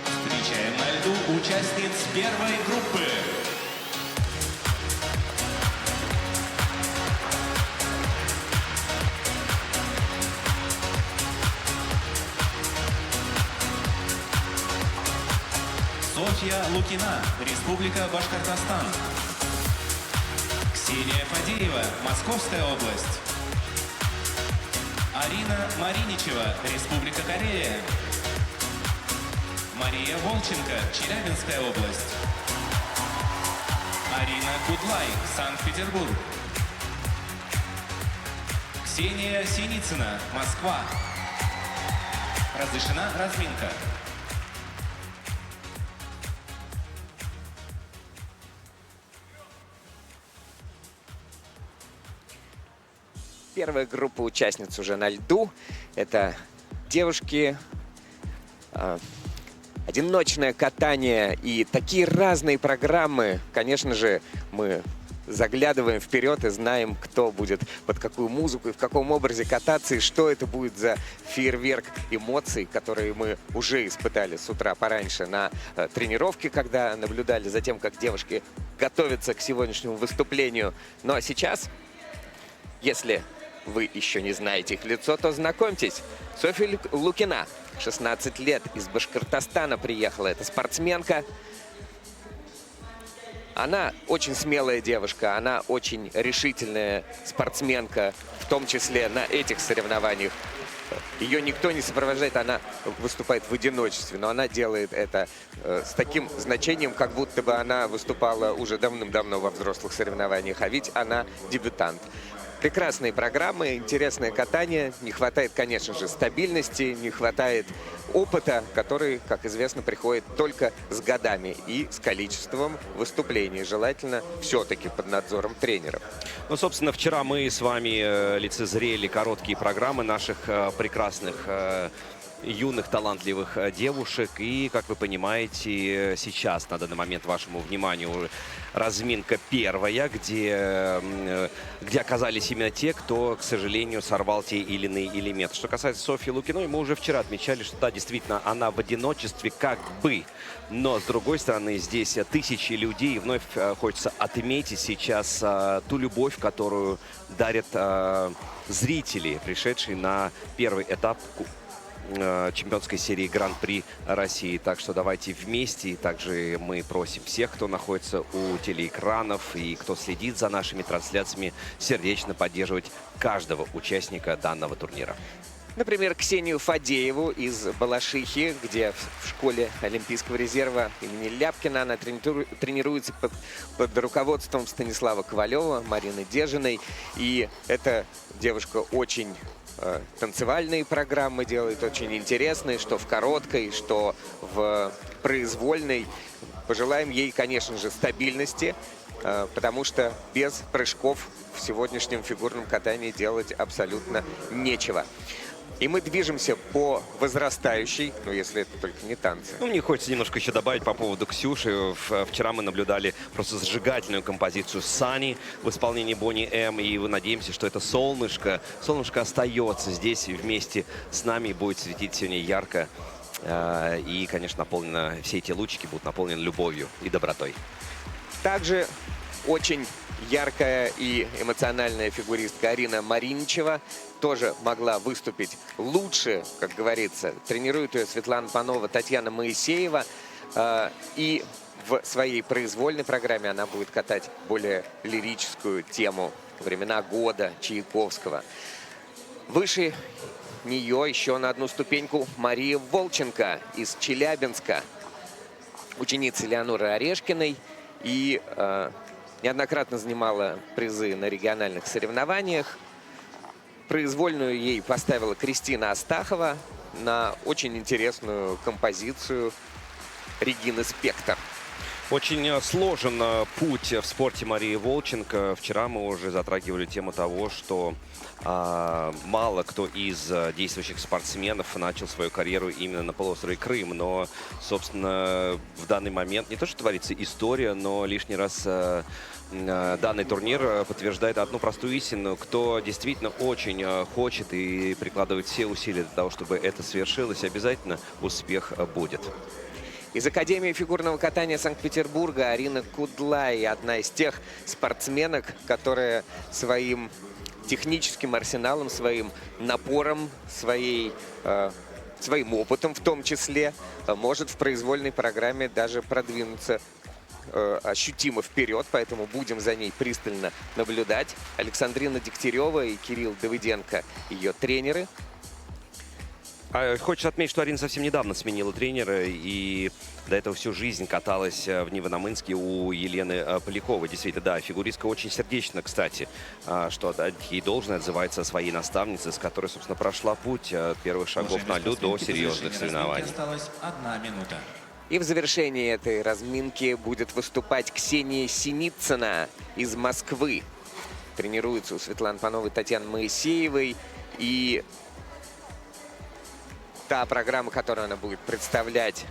Встречаем на льду участниц первой группы. Софья Лукина, Республика Башкортостан. Ксения Фадеева, Московская область. Арина Мариничева, Республика Корея. Мария Волченко, Челябинская область. Арина Кудлай, Санкт-Петербург. Ксения Синицына, Москва. Разрешена разминка. Первая группа участниц уже на льду. Это девушки, одиночное катание и такие разные программы. Конечно же, мы заглядываем вперед и знаем, кто будет под какую музыку и в каком образе кататься, и что это будет за фейерверк эмоций, которые мы уже испытали с утра пораньше на тренировке, когда наблюдали за тем, как девушки готовятся к сегодняшнему выступлению. Ну а сейчас, если вы еще не знаете их лицо, то знакомьтесь. Софья Лукина, 16 лет, из Башкортостана приехала. Это спортсменка. Она очень смелая девушка, она очень решительная спортсменка, в том числе на этих соревнованиях. Ее никто не сопровождает, она выступает в одиночестве, но она делает это с таким значением, как будто бы она выступала уже давным-давно во взрослых соревнованиях, а ведь она дебютант. Прекрасные программы, интересное катание. Не хватает, конечно же, стабильности, не хватает опыта, который, как известно, приходит только с годами и с количеством выступлений. Желательно все-таки под надзором тренеров. Ну, собственно, вчера мы с вами лицезрели короткие программы наших прекрасных юных талантливых девушек. И, как вы понимаете, сейчас на данный момент вашему вниманию разминка первая, где оказались именно те, кто, к сожалению, сорвал те или иные элементы. Что касается Софьи Лукиной, мы уже вчера отмечали, что да, действительно, она в одиночестве как бы. Но, с другой стороны, здесь тысячи людей. И вновь хочется отметить сейчас ту любовь, которую дарят зрители, пришедшие на первый этап чемпионской серии Гран-при России. Так что давайте вместе. И также мы просим всех, кто находится у телеэкранов и кто следит за нашими трансляциями, сердечно поддерживать каждого участника данного турнира. Например, Ксению Фадееву из Балашихи, где в школе Олимпийского резерва имени Ляпкина она тренируется под руководством Станислава Ковалева, Марины Дежиной. И эта девушка очень танцевальные программы делает, очень интересные, что в короткой, что в произвольной. Пожелаем ей, конечно же, стабильности, потому что без прыжков в сегодняшнем фигурном катании делать абсолютно нечего. И мы движемся по возрастающей, ну, если это только не танцы. Ну, мне хочется немножко еще добавить по поводу Ксюши. Вчера мы наблюдали просто зажигательную композицию Сани в исполнении Бонни М. И мы надеемся, что это солнышко. Солнышко остается здесь вместе с нами и будет светить сегодня ярко. И, конечно, все эти лучики будут наполнены любовью и добротой. Также очень яркая и эмоциональная фигуристка Арина Мариничева тоже могла выступить лучше, как говорится. Тренирует ее Светлана Панова, Татьяна Моисеева. И в своей произвольной программе она будет катать более лирическую тему «Времена года» Чайковского. Выше нее еще на одну ступеньку Мария Волченко из Челябинска, ученица Леоноры Орешкиной. И неоднократно занимала призы на региональных соревнованиях. Произвольную ей поставила Кристина Астахова на очень интересную композицию Регины Спектр. Очень сложен путь в спорте Марии Волченко. Вчера мы уже затрагивали тему того, что мало кто из действующих спортсменов начал свою карьеру именно на полуострове Крым. Но, собственно, в данный момент не то, что творится история, но лишний раз данный турнир подтверждает одну простую истину. Кто действительно очень хочет и прикладывает все усилия для того, чтобы это свершилось, обязательно успех будет. Из Академии фигурного катания Санкт-Петербурга Арина Кудлай, одна из тех спортсменок, которая своим техническим арсеналом, своим напором, своим опытом в том числе, может в произвольной программе даже продвинуться ощутимо вперед, поэтому будем за ней пристально наблюдать. Александрина Дегтярева и Кирилл Давыденко ее тренеры. Хочется отметить, что Арина совсем недавно сменила тренера и до этого всю жизнь каталась в Невиномынске у Елены Поляковой. Действительно, да, фигуристка очень сердечно, кстати, что отдать ей должное, отзывается о своей наставнице, с которой, собственно, прошла путь от первых шагов на льду до серьезных соревнований. Осталась 1 минута. И в завершении этой разминки будет выступать Ксения Синицына из Москвы. Тренируется у Светланы Пановой, Татьяны Моисеевой. И та программа, которую она будет представлять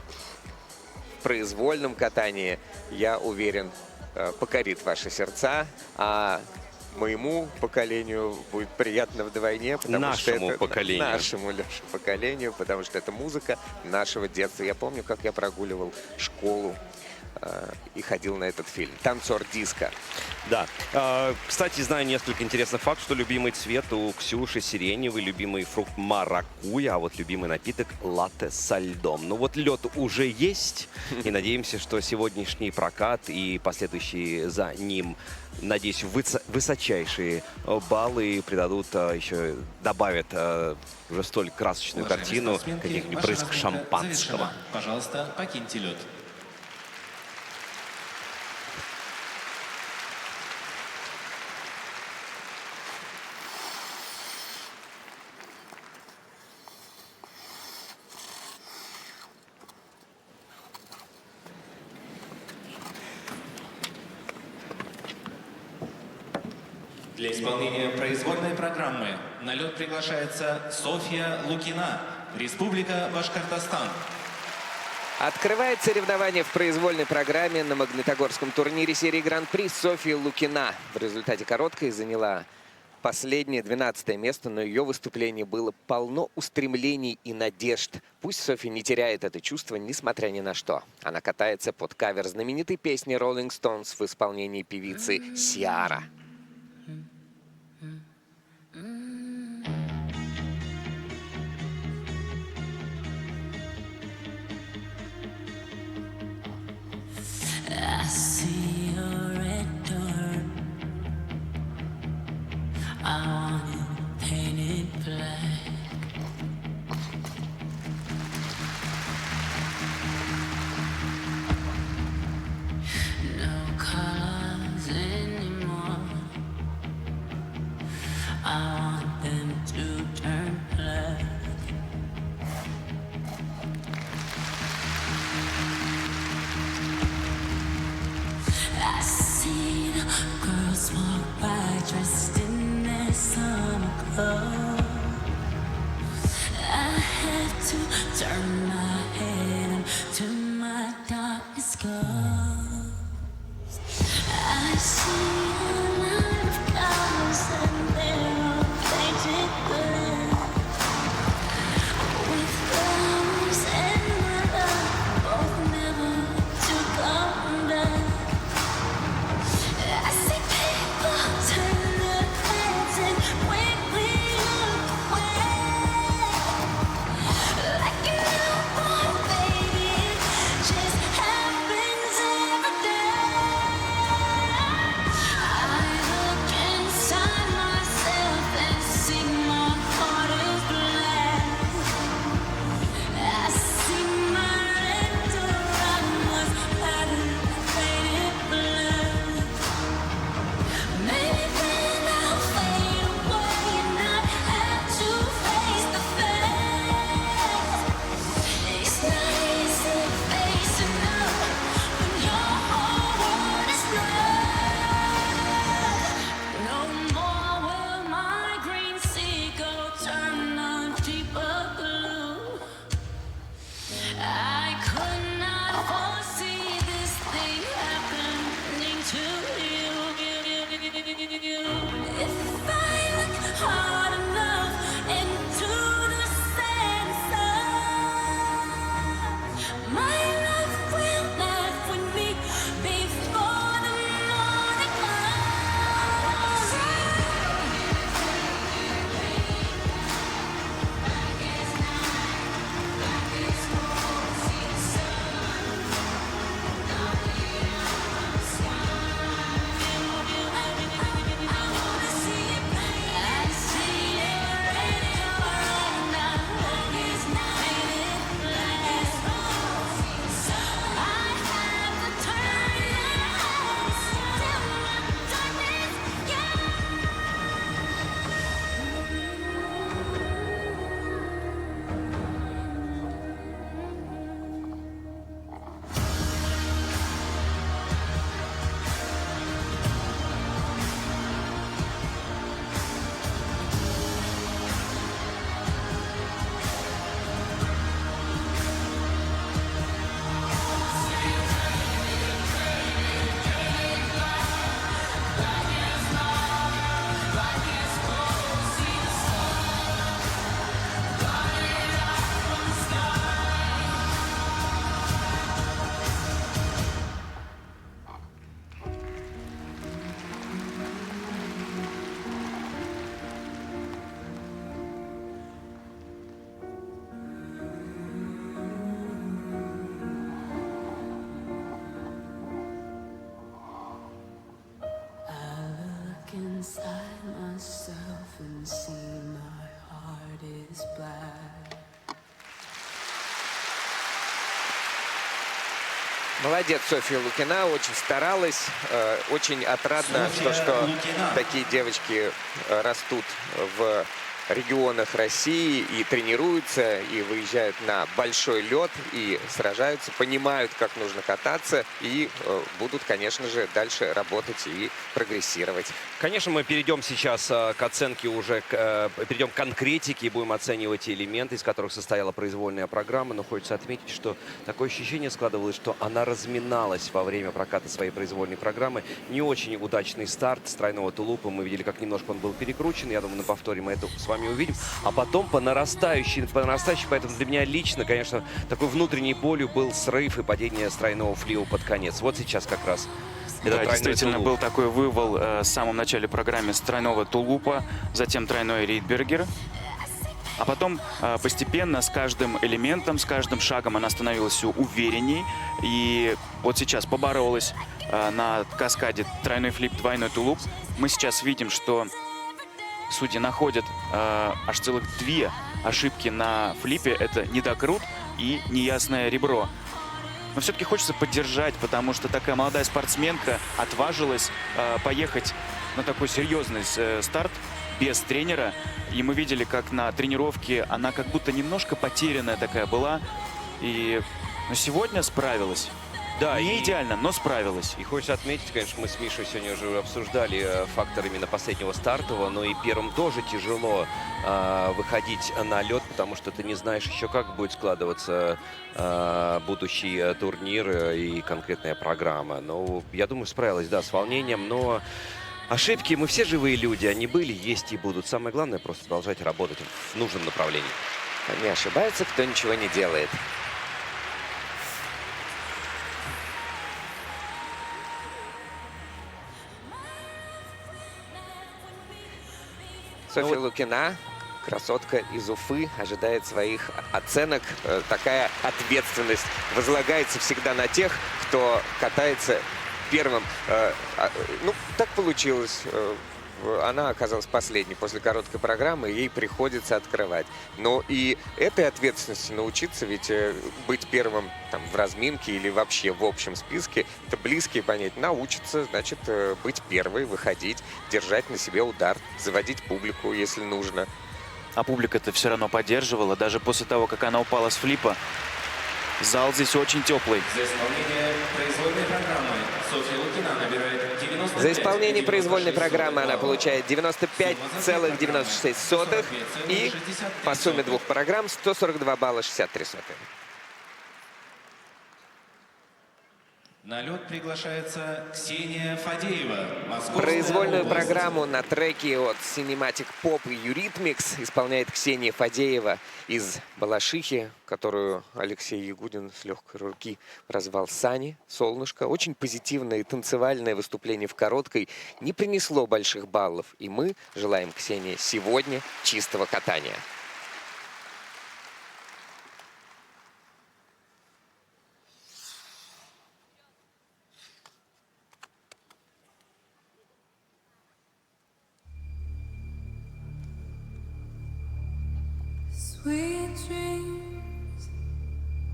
в произвольном катании, я уверен, покорит ваши сердца. А моему поколению будет приятно вдвойне. Нашему поколению. Нашему, Леша, поколению, потому что это музыка нашего детства. Я помню, как я прогуливал школу и ходил на этот фильм. «Танцор диско». Да. Кстати, знаю несколько интересных фактов, что любимый цвет у Ксюши сиреневый, любимый фрукт маракуйя, а вот любимый напиток латте со льдом. Ну вот лед уже есть, и надеемся, что сегодняшний прокат и последующие за ним, надеюсь, высочайшие баллы придадут еще, добавят уже столь красочную картину каких-нибудь брызг шампанского. Пожалуйста, покиньте лед. Для исполнения произвольной программы на лед приглашается Софья Лукина, Республика Башкортостан. Открывает соревнование в произвольной программе на Магнитогорском турнире серии Гран-при Софья Лукина. В результате короткой заняла последнее, 12-е место, но ее выступление было полно устремлений и надежд. Пусть Софья не теряет это чувство, несмотря ни на что. Она катается под кавер знаменитой песни Rolling Stones в исполнении певицы Сиара. I see a red door. I want it painted black. No colors anymore. I want them to turn black. I see the girls walk by dressed in their summer clothes. I had to turn my head to my darkest goes. I see a line of cars and they're all painted black, with flowers and my love both never to come back. I see people turn their heads and quickly look away, like a newborn baby. It just happens every day. Молодец, Софья Лукина, очень старалась, очень отрадно, Софья что Лукина. такие девочки растут в регионах России и тренируются, и выезжают на большой лед, и сражаются, понимают, как нужно кататься, и будут, конечно же, дальше работать и прогрессировать. Конечно, мы перейдем сейчас к оценке уже, перейдем к конкретике и будем оценивать те элементы, из которых состояла произвольная программа. Но хочется отметить, что такое ощущение складывалось, что она разминалась во время проката своей произвольной программы. Не очень удачный старт с тройного тулупа. Мы видели, как немножко он был перекручен. Я думаю, на повторе мы это с вами увидим. А потом по нарастающей. Поэтому для меня лично, конечно, такой внутренней болью был срыв и падение с тройного флиу под конец. Вот сейчас как раз. Да, действительно, был такой вывал в самом начале программы с тройного тулупа, затем тройной Ридбергер. А потом постепенно с каждым элементом, с каждым шагом она становилась все уверенней. И вот сейчас поборолась на каскаде тройной флип, двойной тулуп. Мы сейчас видим, что судьи находят аж целых 2 ошибки на флипе. Это недокрут и неясное ребро. Но все-таки хочется поддержать, потому что такая молодая спортсменка отважилась поехать на такой серьезный старт без тренера. И мы видели, как на тренировке она как будто немножко потерянная такая была. Но сегодня справилась. Да, не идеально, но справилась. И хочется отметить, конечно, мы с Мишей сегодня уже обсуждали фактор именно последнего стартового, но и первым тоже тяжело выходить на лед, потому что ты не знаешь еще, как будет складываться будущий турнир и конкретная программа. Но я думаю, справилась, да, с волнением, но ошибки, мы все живые люди, они были, есть и будут. Самое главное просто продолжать работать в нужном направлении. Не ошибается, кто ничего не делает. Софья Лукина, красотка из Уфы, ожидает своих оценок. Такая ответственность возлагается всегда на тех, кто катается первым. Ну, так получилось. Она оказалась последней после короткой программы, ей приходится открывать. Но и этой ответственности научиться, ведь быть первым там, в разминке или вообще в общем списке, это близкие понятия. Научиться, значит, быть первой, выходить, держать на себе удар, заводить публику, если нужно. А публика-то все равно поддерживала, даже после того, как она упала с флипа. Зал здесь очень теплый. За исполнение произвольной программы Софья Лукина набирает 95. За исполнение произвольной программы она получает 95,96 и по сумме 2 программ 142 балла 63 сотых. На лед приглашается Ксения Фадеева. Московская Произвольную область. программу на треке от Cinematic Pop и Eurythmics исполняет Ксения Фадеева из Балашихи, которую Алексей Ягудин с легкой руки прозвал Сани, «Солнышко». Очень позитивное и танцевальное выступление в короткой не принесло больших баллов. И мы желаем Ксении сегодня чистого катания. Sweet dreams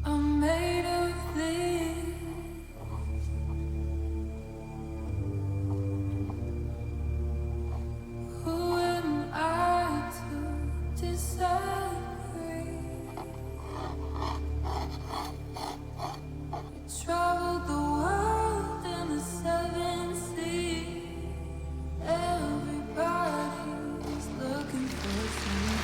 are made of this. Who am I to disagree? We traveled the world in a 7 seas. Everybody's looking for something.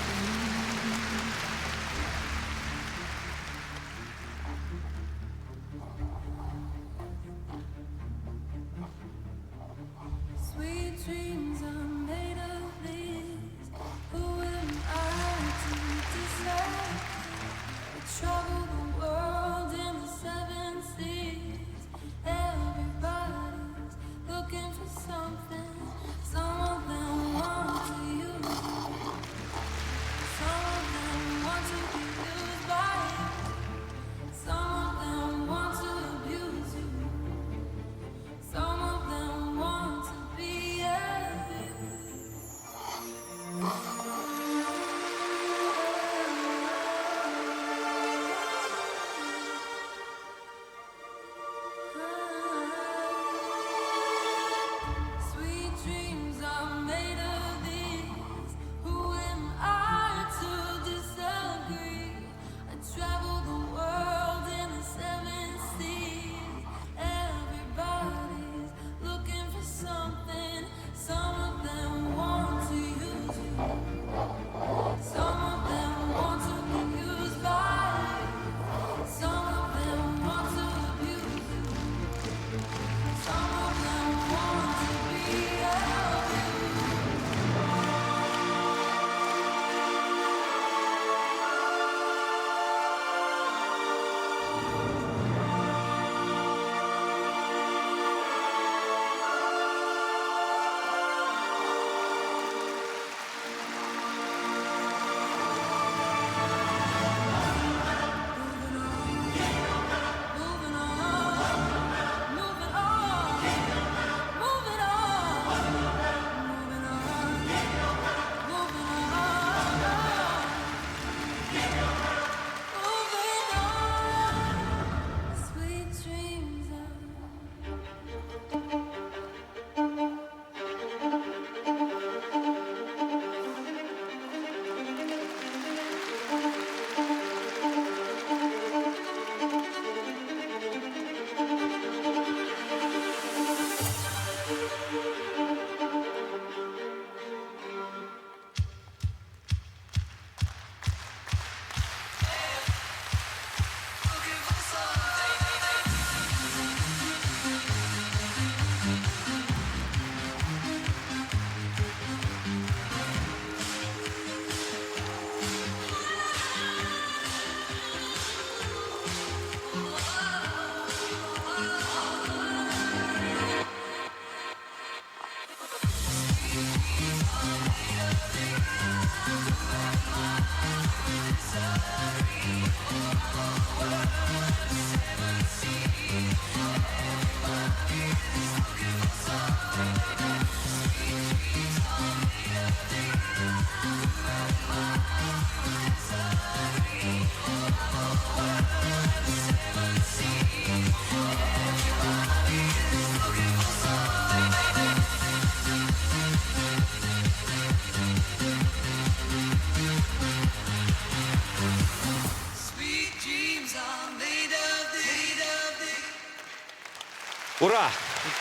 Ура!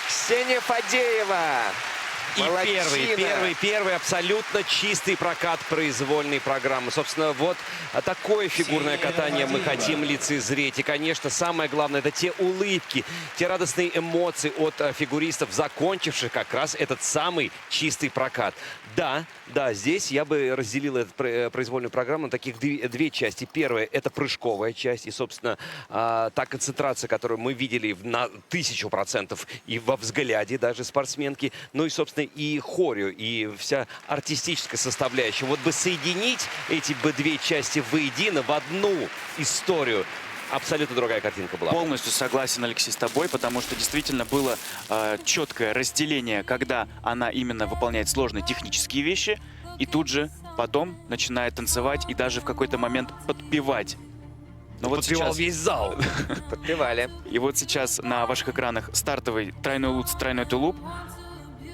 Ксения Фадеева. И Молодчина. первый абсолютно чистый прокат произвольной программы. Собственно, вот такое фигурное катание мы хотим лицезреть. И, конечно, самое главное, это те улыбки, те радостные эмоции от фигуристов, закончивших как раз этот самый чистый прокат. Да, здесь я бы разделил эту произвольную программу на таких две части. Первая – это прыжковая часть. И, собственно, та концентрация, которую мы видели на 1000% и во взгляде даже спортсменки. Ну и, собственно, и хорео, и вся артистическая составляющая. Вот бы соединить эти бы две части воедино в одну историю. Абсолютно другая картинка была. Полностью согласен, Алексей, с тобой, потому что действительно было четкое разделение, когда она именно выполняет сложные технические вещи, и тут же потом начинает танцевать и даже в какой-то момент подпевать. Но вот Подпевал сейчас, весь зал. Подпевали. и вот сейчас на ваших экранах стартовый тройной луц, тройной тулуп,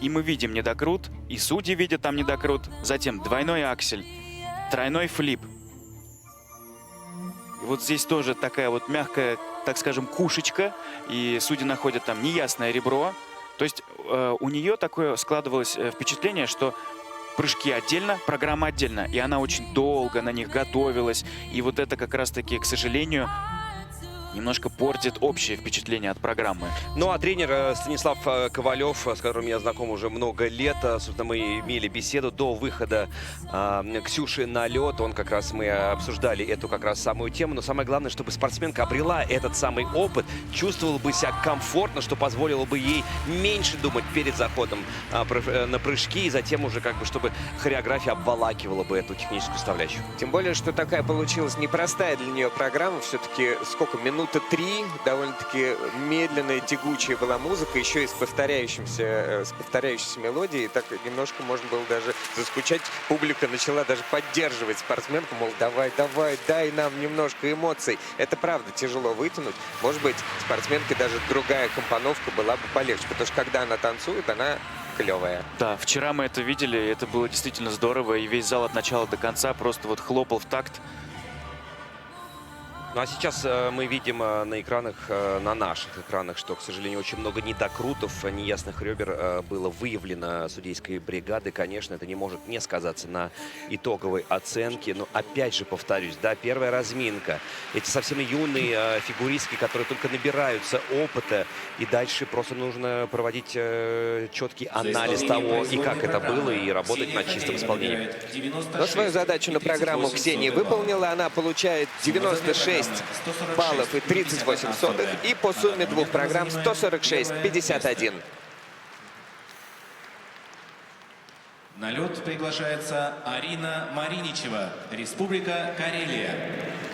и мы видим недокрут, и судьи видят там недокрут, затем двойной аксель, тройной флип. И вот здесь тоже такая вот мягкая, так скажем, кушечка, и судьи находят там неясное ребро. То есть у нее такое складывалось впечатление, что прыжки отдельно, программа отдельно, и она очень долго на них готовилась. И вот это как раз-таки, к сожалению, немножко портит общее впечатление от программы. Ну а тренер Станислав Ковалев, с которым я знаком уже много лет, собственно, мы имели беседу до выхода Ксюши на лед. Он как раз, мы обсуждали эту как раз самую тему. Но самое главное, чтобы спортсменка обрела этот самый опыт, чувствовала бы себя комфортно, что позволило бы ей меньше думать перед заходом на прыжки, и затем уже как бы, чтобы хореография обволакивала бы эту техническую составляющую. Тем более, что такая получилась непростая для нее программа. Все-таки сколько? Минуты 3. Довольно-таки медленная, тягучая была музыка. Еще и с повторяющейся мелодией. Так немножко можно было даже заскучать. Публика начала даже поддерживать спортсменку. Мол, давай, дай нам немножко эмоций. Это правда тяжело вытянуть. Может быть, спортсменке даже другая компоновка была бы полегче. Потому что когда она танцует, она клевая. Да, вчера мы это видели, и это было действительно здорово, и весь зал от начала до конца просто вот хлопал в такт. Ну а сейчас мы видим на экранах, на наших экранах, что, к сожалению, очень много недокрутов, неясных ребер было выявлено судейской бригадой. Конечно, это не может не сказаться на итоговой оценке. Но опять же повторюсь, да, первая разминка. Эти совсем юные фигуристки, которые только набираются опыта. И дальше просто нужно проводить четкий анализ того, и как это было, и работать над чистым исполнением. Но свою задачу на программу Ксения выполнила. Она получает 96 баллов и 38 сотых. И по сумме двух программ 146-51. На лед приглашается Арина Мариничева, Республика Карелия.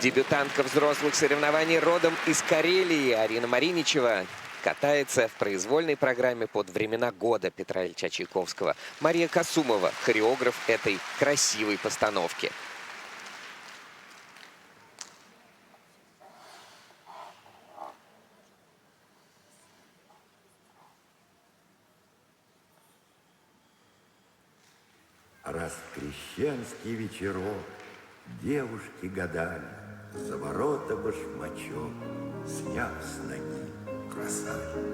Дебютантка взрослых соревнований родом из Карелии. Арина Мариничева катается в произвольной программе под времена года Петра Ильича Чайковского. Мария Касумова, хореограф этой красивой постановки. Раз в крещенский вечерок девушки гадали, за ворота башмачок, сняв с ноги, бросали.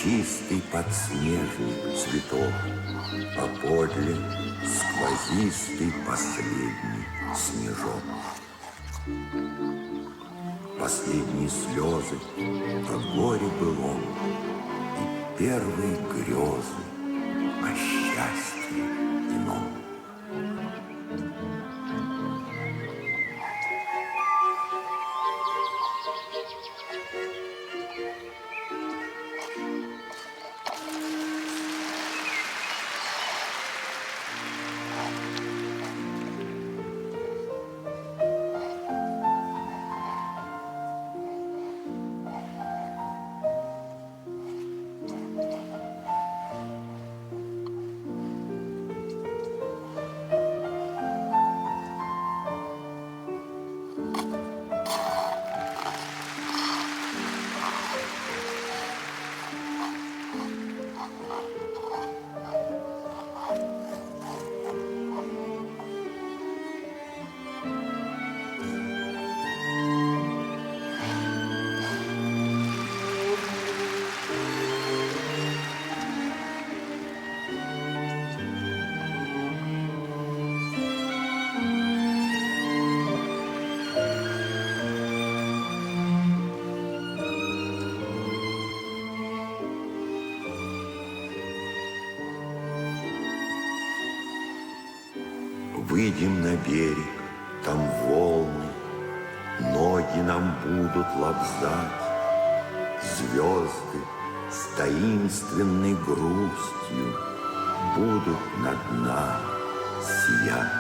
чистый подснежник цветов, а подле сквозистый последний снежок. Последние слезы о горе былом и первые грезы о счастье ином. Выйдем на берег, там волны, ноги нам будут лобзать. Звезды с таинственной грустью будут над нами сиять.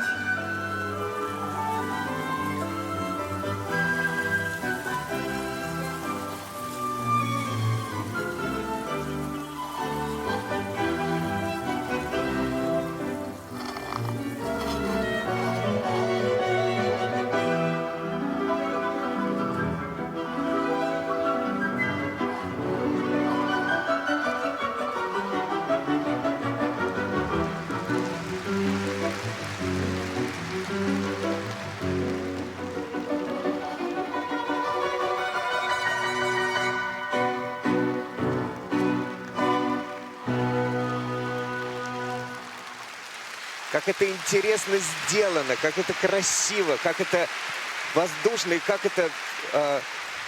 Как это интересно сделано, как это красиво, как это воздушно и как это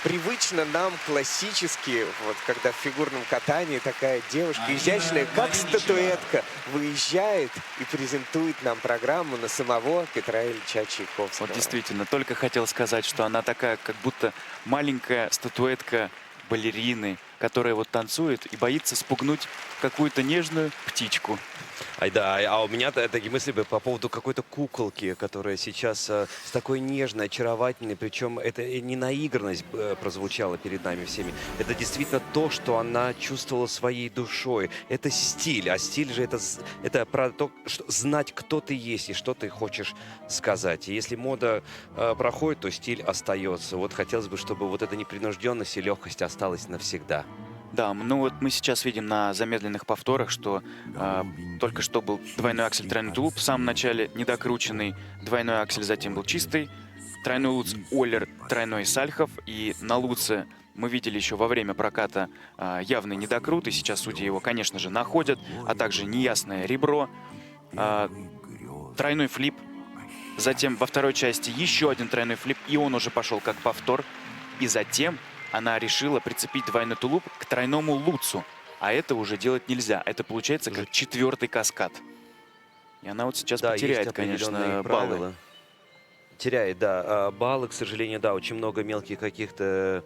привычно нам классически, вот когда в фигурном катании такая девушка изящная, как статуэтка, выезжает и презентует нам программу на самого Петра Ильича Чайковского. Вот действительно, только хотел сказать, что она такая, как будто маленькая статуэтка балерины, которая вот танцует и боится спугнуть какую-то нежную птичку. Да, а у меня такие мысли по поводу какой-то куколки, которая сейчас с такой нежной, очаровательной, причем это не наигранность прозвучала перед нами всеми, это действительно то, что она чувствовала своей душой. Это стиль, а стиль же это про то, что знать, кто ты есть и что ты хочешь сказать. И если мода проходит, то стиль остается. Вот хотелось бы, чтобы вот эта непринужденность и легкость осталась навсегда. Да, ну вот мы сейчас видим на замедленных повторах, что только что был двойной аксель, тройной тулуп, в самом начале недокрученный, двойной аксель, затем был чистый, тройной луц, Оллер, тройной Сальхов, и на луце мы видели еще во время проката явный недокрут, и сейчас судьи его, конечно же, находят, а также неясное ребро, тройной флип, затем во второй части еще один тройной флип, и он уже пошел как повтор, и затем она решила прицепить двойной тулуп к тройному луцу. А это уже делать нельзя. Это получается как четвертый каскад. И она вот сейчас потеряет, конечно, баллы. Теряет, да. Баллы, к сожалению, да, очень много мелких каких-то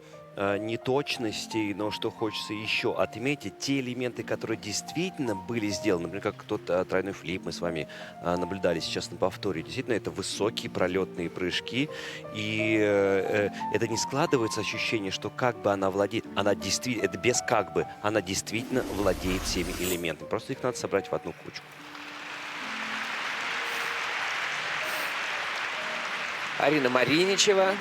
неточностей, но что хочется еще отметить, те элементы, которые действительно были сделаны, например, как тот тройной флип мы с вами наблюдали сейчас на повторе, действительно это высокие пролетные прыжки, и это не складывается ощущение, что как бы она владеет, она действительно, это без как бы, она действительно владеет всеми элементами, просто их надо собрать в одну кучу. Арина Мариничева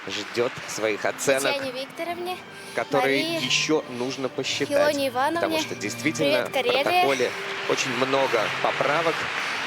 ждет своих оценок, Татьяне Викторовне, которые Марии, еще нужно посчитать. Филоне Ивановне. Потому что действительно Привет, в протоколе очень много поправок.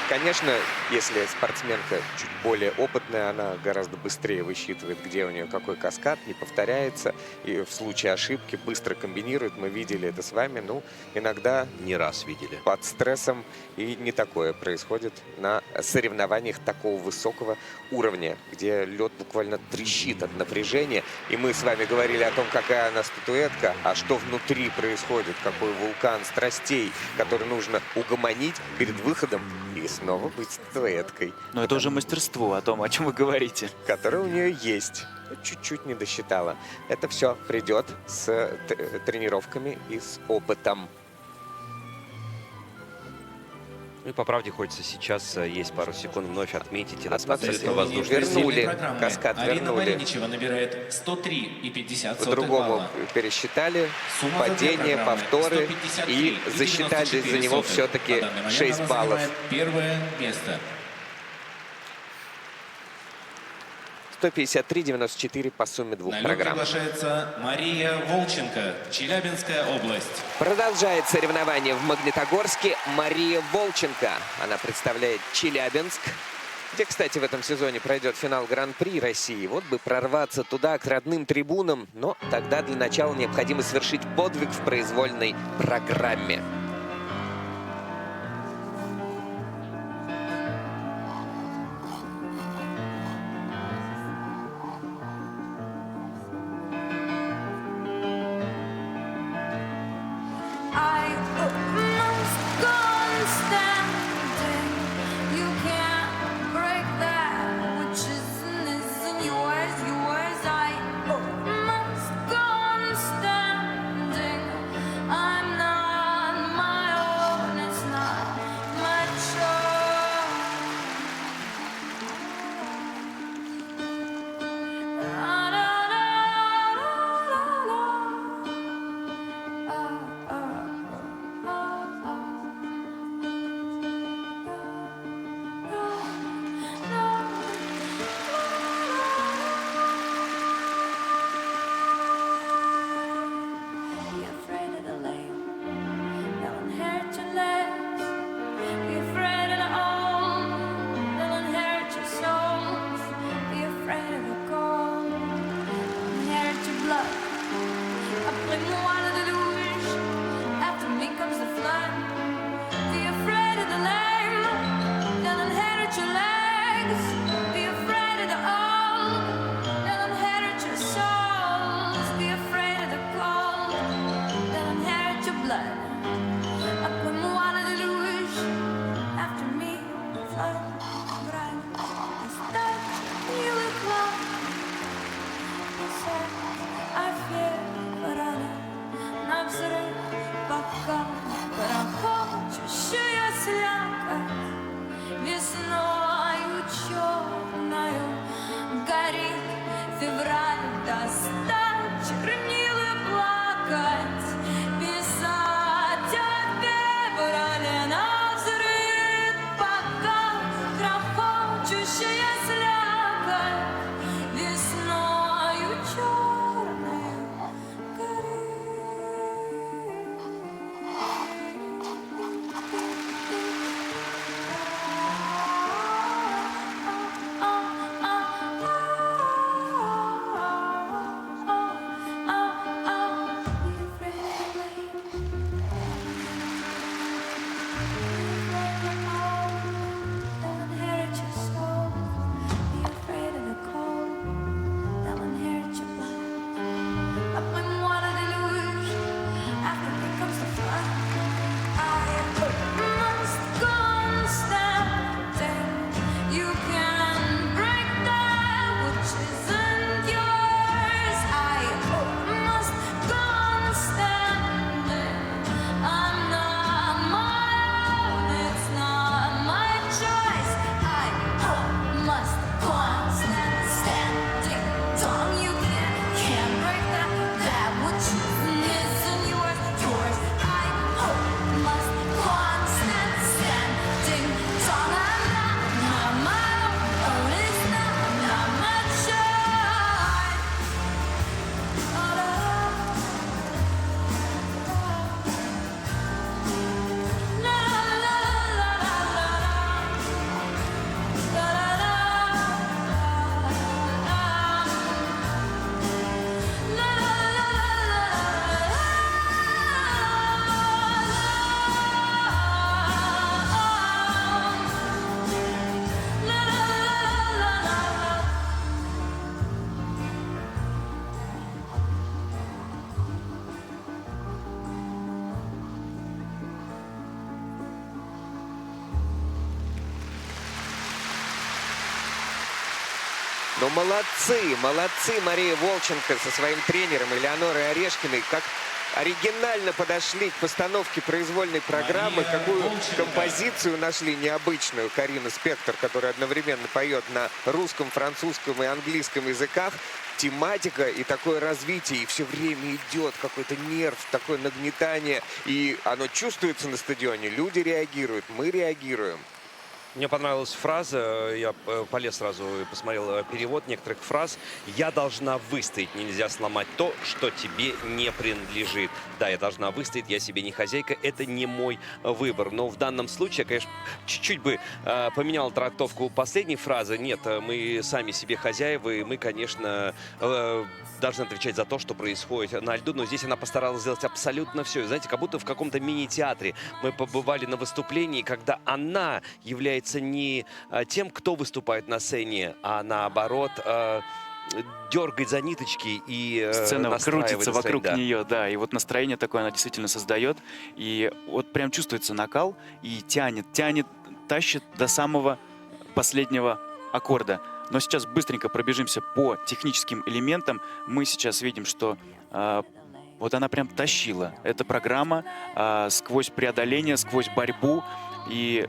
Конечно, если спортсменка чуть более опытная, она гораздо быстрее высчитывает, где у нее какой каскад, не повторяется. И в случае ошибки быстро комбинирует. Мы видели это с вами. Ну, иногда Не раз видели. под стрессом и не такое происходит на соревнованиях такого высокого уровня, где лед буквально трещит от напряжения. И мы с вами говорили о том, какая она статуэтка, а что внутри происходит, какой вулкан страстей, который нужно угомонить перед выходом и снова быть статуэткой, Но это уже мастерство о том, о чем вы говорите. которая у нее есть. Чуть-чуть не досчитала. Это все придет с тренировками и с опытом. Ну и по правде хочется сейчас, есть пару секунд, вновь отметить и Однако рассмотреть Если воздушные вернули, программы каскад Арина вернули. Мариничева набирает 103,50 По-другому балла. пересчитали Сумма за две падение, программы повторы 153 и засчитали за 94 него сотых. все-таки На данный момент 6 она баллов. занимает первое место. 153-94 по сумме двух На лед программ. приглашается Мария Волченко, Челябинская область. Продолжает соревнование в Магнитогорске Мария Волченко. Она представляет Челябинск, где, кстати, в этом сезоне пройдет финал Гран-при России. Вот бы прорваться туда, к родным трибунам, но тогда для начала необходимо совершить подвиг в произвольной программе. I must go on standing. You can't break that which isn't yours. I must go on standing. I'm not Но молодцы Мария Волченко со своим тренером Элеонорой Орешкиной, как оригинально подошли к постановке произвольной программы, Мария какую Волченко. композицию нашли необычную Карина Спектор, которая одновременно поет на русском, французском и английском языках. Тематика и такое развитие, и все время идет какой-то нерв, такое нагнетание, и оно чувствуется на стадионе. Люди реагируют, мы реагируем. Мне понравилась фраза, я полез сразу и посмотрел перевод некоторых фраз. «Я должна выстоять, нельзя сломать то, что тебе не принадлежит». Да, я должна выстоять, я себе не хозяйка, это не мой выбор. Но в данном случае, я, конечно, чуть-чуть бы поменял трактовку последней фразы. Нет, мы сами себе хозяева, и мы, конечно, должны отвечать за то, что происходит на льду. Но здесь она постаралась сделать абсолютно все. Знаете, как будто в каком-то мини-театре мы побывали на выступлении, когда она является не тем, кто выступает на сцене, а наоборот дергает за ниточки и Сцена настраивает крутится на вокруг да. нее, да, и вот настроение такое она действительно создает, и вот прям чувствуется накал, и тянет, тащит до самого последнего аккорда. Но сейчас быстренько пробежимся по техническим элементам. Мы сейчас видим, что вот она прям тащила. Эта программа сквозь преодоление, сквозь борьбу, и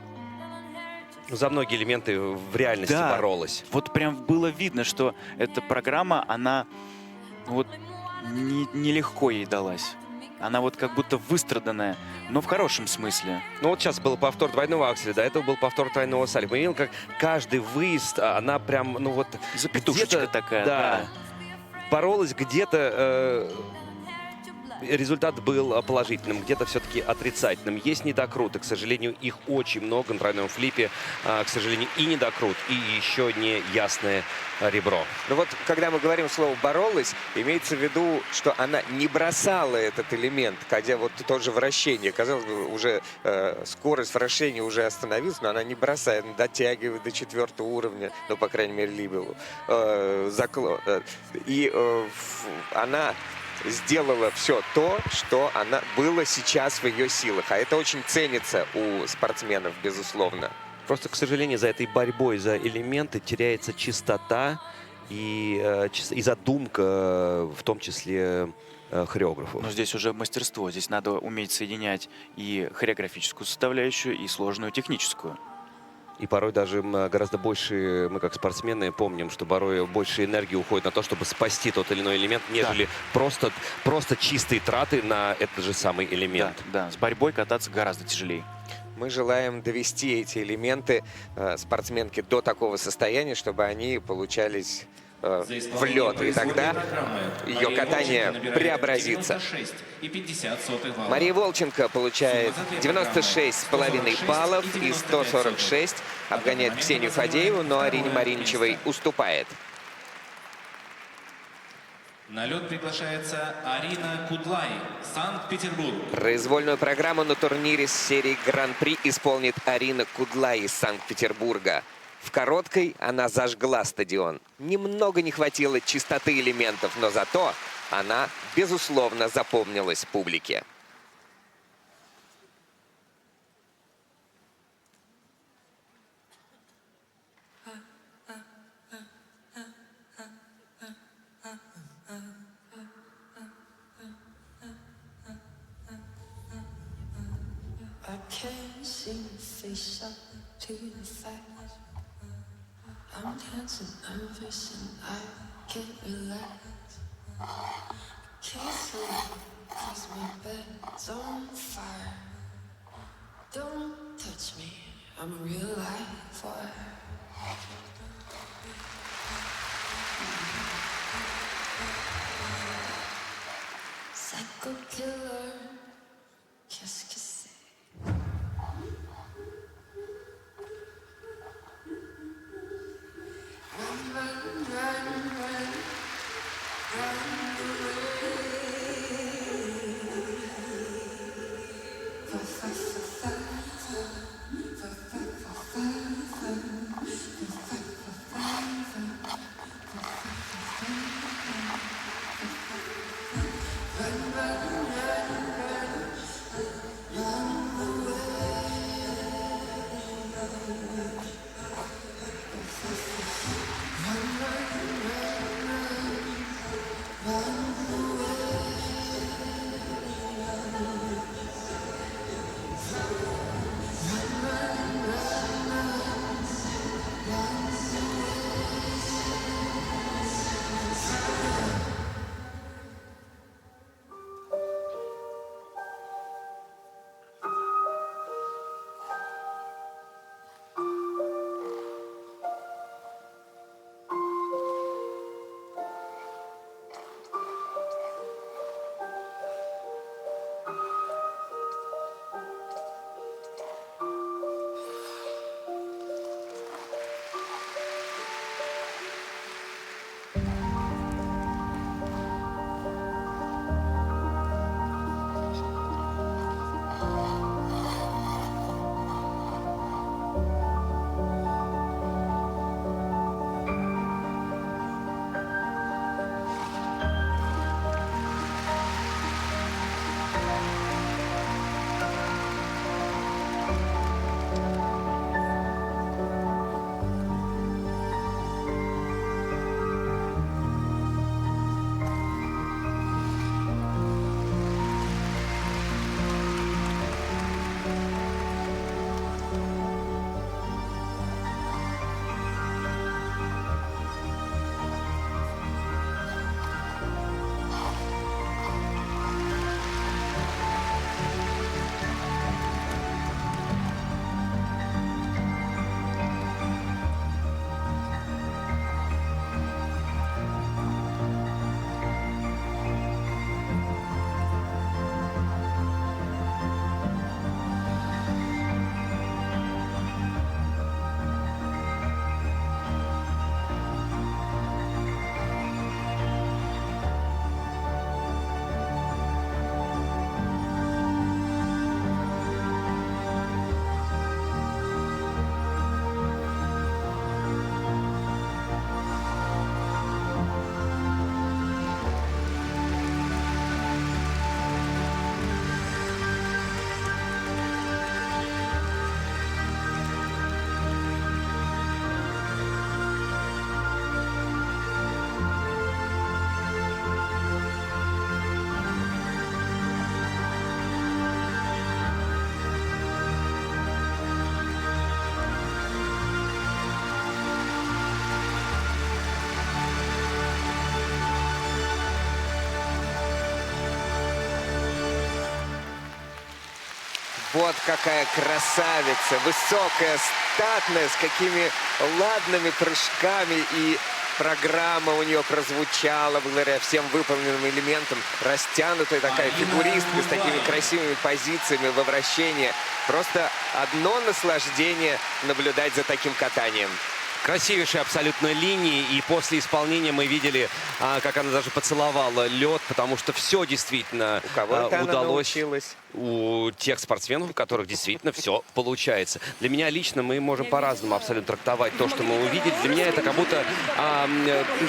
За многие элементы в реальности да, боролась. вот прям было видно, что эта программа, она вот нелегко ей далась. Она вот как будто выстраданная, но в хорошем смысле. Ну вот сейчас был повтор двойного акселя, до этого был повтор тройного сальто. Мы видим, как каждый выезд, она прям, ну вот... Запятушечка где-то, такая, да. Боролась где-то... результат был положительным, где-то все-таки отрицательным. Есть недокруты, к сожалению, их очень много на тройном флипе. К сожалению, и недокрут, и еще не ясное ребро. Но вот, когда мы говорим слово «боролась», имеется в виду, что она не бросала этот элемент, хотя вот тоже вращение, казалось бы, уже скорость вращения уже остановилась, но она не бросает, дотягивает до 4-го уровня, ну, по крайней мере, Либелу. Она сделала все то, что она было сейчас в ее силах. А это очень ценится у спортсменов, безусловно. Просто, к сожалению, за этой борьбой за элементы теряется чистота и задумка, в том числе хореографов. Но здесь уже мастерство. Здесь надо уметь соединять и хореографическую составляющую, и сложную техническую. И порой даже гораздо больше, мы как спортсмены помним, что порой больше энергии уходит на то, чтобы спасти тот или иной элемент, нежели просто чистые траты на этот же самый элемент. Да, с борьбой кататься гораздо тяжелее. Мы желаем довести эти элементы спортсменки до такого состояния, чтобы они получались в лед. И тогда ее катание преобразится. Мария Волченко получает 96,5 баллов и 146. Обгоняет Ксению Фадееву, но Арине Мариничевой уступает. На лед приглашается Арина Кудлай, Санкт-Петербург. Произвольную программу на турнире с серии Гран-при исполнит Арина Кудлай из Санкт-Петербурга. В короткой она зажгла стадион. Немного не хватило чистоты элементов, но зато она, безусловно, запомнилась публике. I can't seem to face up to the fact I'm dancing nervous and I can't relax. Can't sleep 'cause my bed's on fire. Don't touch me, I'm a real life fire. Psycho killer, qu'est-ce que c'est? Run, run, run, run, run away. Fa, fa, fa, fa, fa, fa, fa, fa, fa, fa, fa, fa, fa, fa. Run, run, run, run. Вот какая красавица, высокая, статная, с какими ладными прыжками. И программа у нее прозвучала благодаря всем выполненным элементам. Растянутая такая фигуристка с такими красивыми позициями во вращении. Просто одно наслаждение наблюдать за таким катанием. Красивейшие абсолютно линии, и после исполнения мы видели, как она даже поцеловала лед, потому что все действительно У кого это она удалось научилась? у тех спортсменов, у которых действительно все получается. Для меня лично мы можем по-разному абсолютно трактовать то, что мы увидели. Для меня это как будто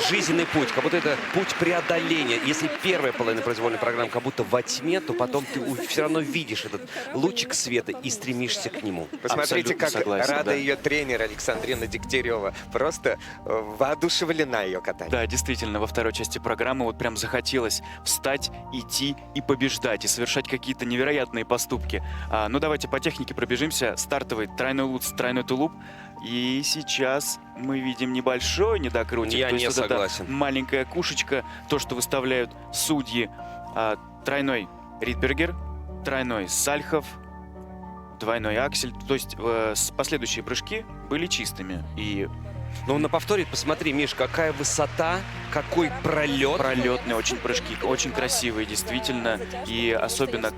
жизненный путь, как будто это путь преодоления. Если первая половина произвольной программы как будто во тьме, то потом ты все равно видишь этот лучик света и стремишься к нему. Посмотрите, Абсолютно как согласен, рада да. ее тренер Александрина Дегтярева. Просто воодушевлена ее катанием. Да, действительно, во второй части программы вот прям захотелось встать, идти и побеждать, и совершать какие-то невероятные поступки. Ну, давайте по технике пробежимся. Стартовый тройной луц, тройной тулуп. И сейчас мы видим небольшой недокрутик. Я То есть не вот эта согласен. маленькая кушечка, то, что выставляют судьи. Тройной Ридбергер, тройной Сальхов, двойной аксель. То есть последующие прыжки были чистыми. И Ну, на повторе посмотри, Миш, какая высота, какой пролет. пролетные очень прыжки, очень красивые, действительно. И особенно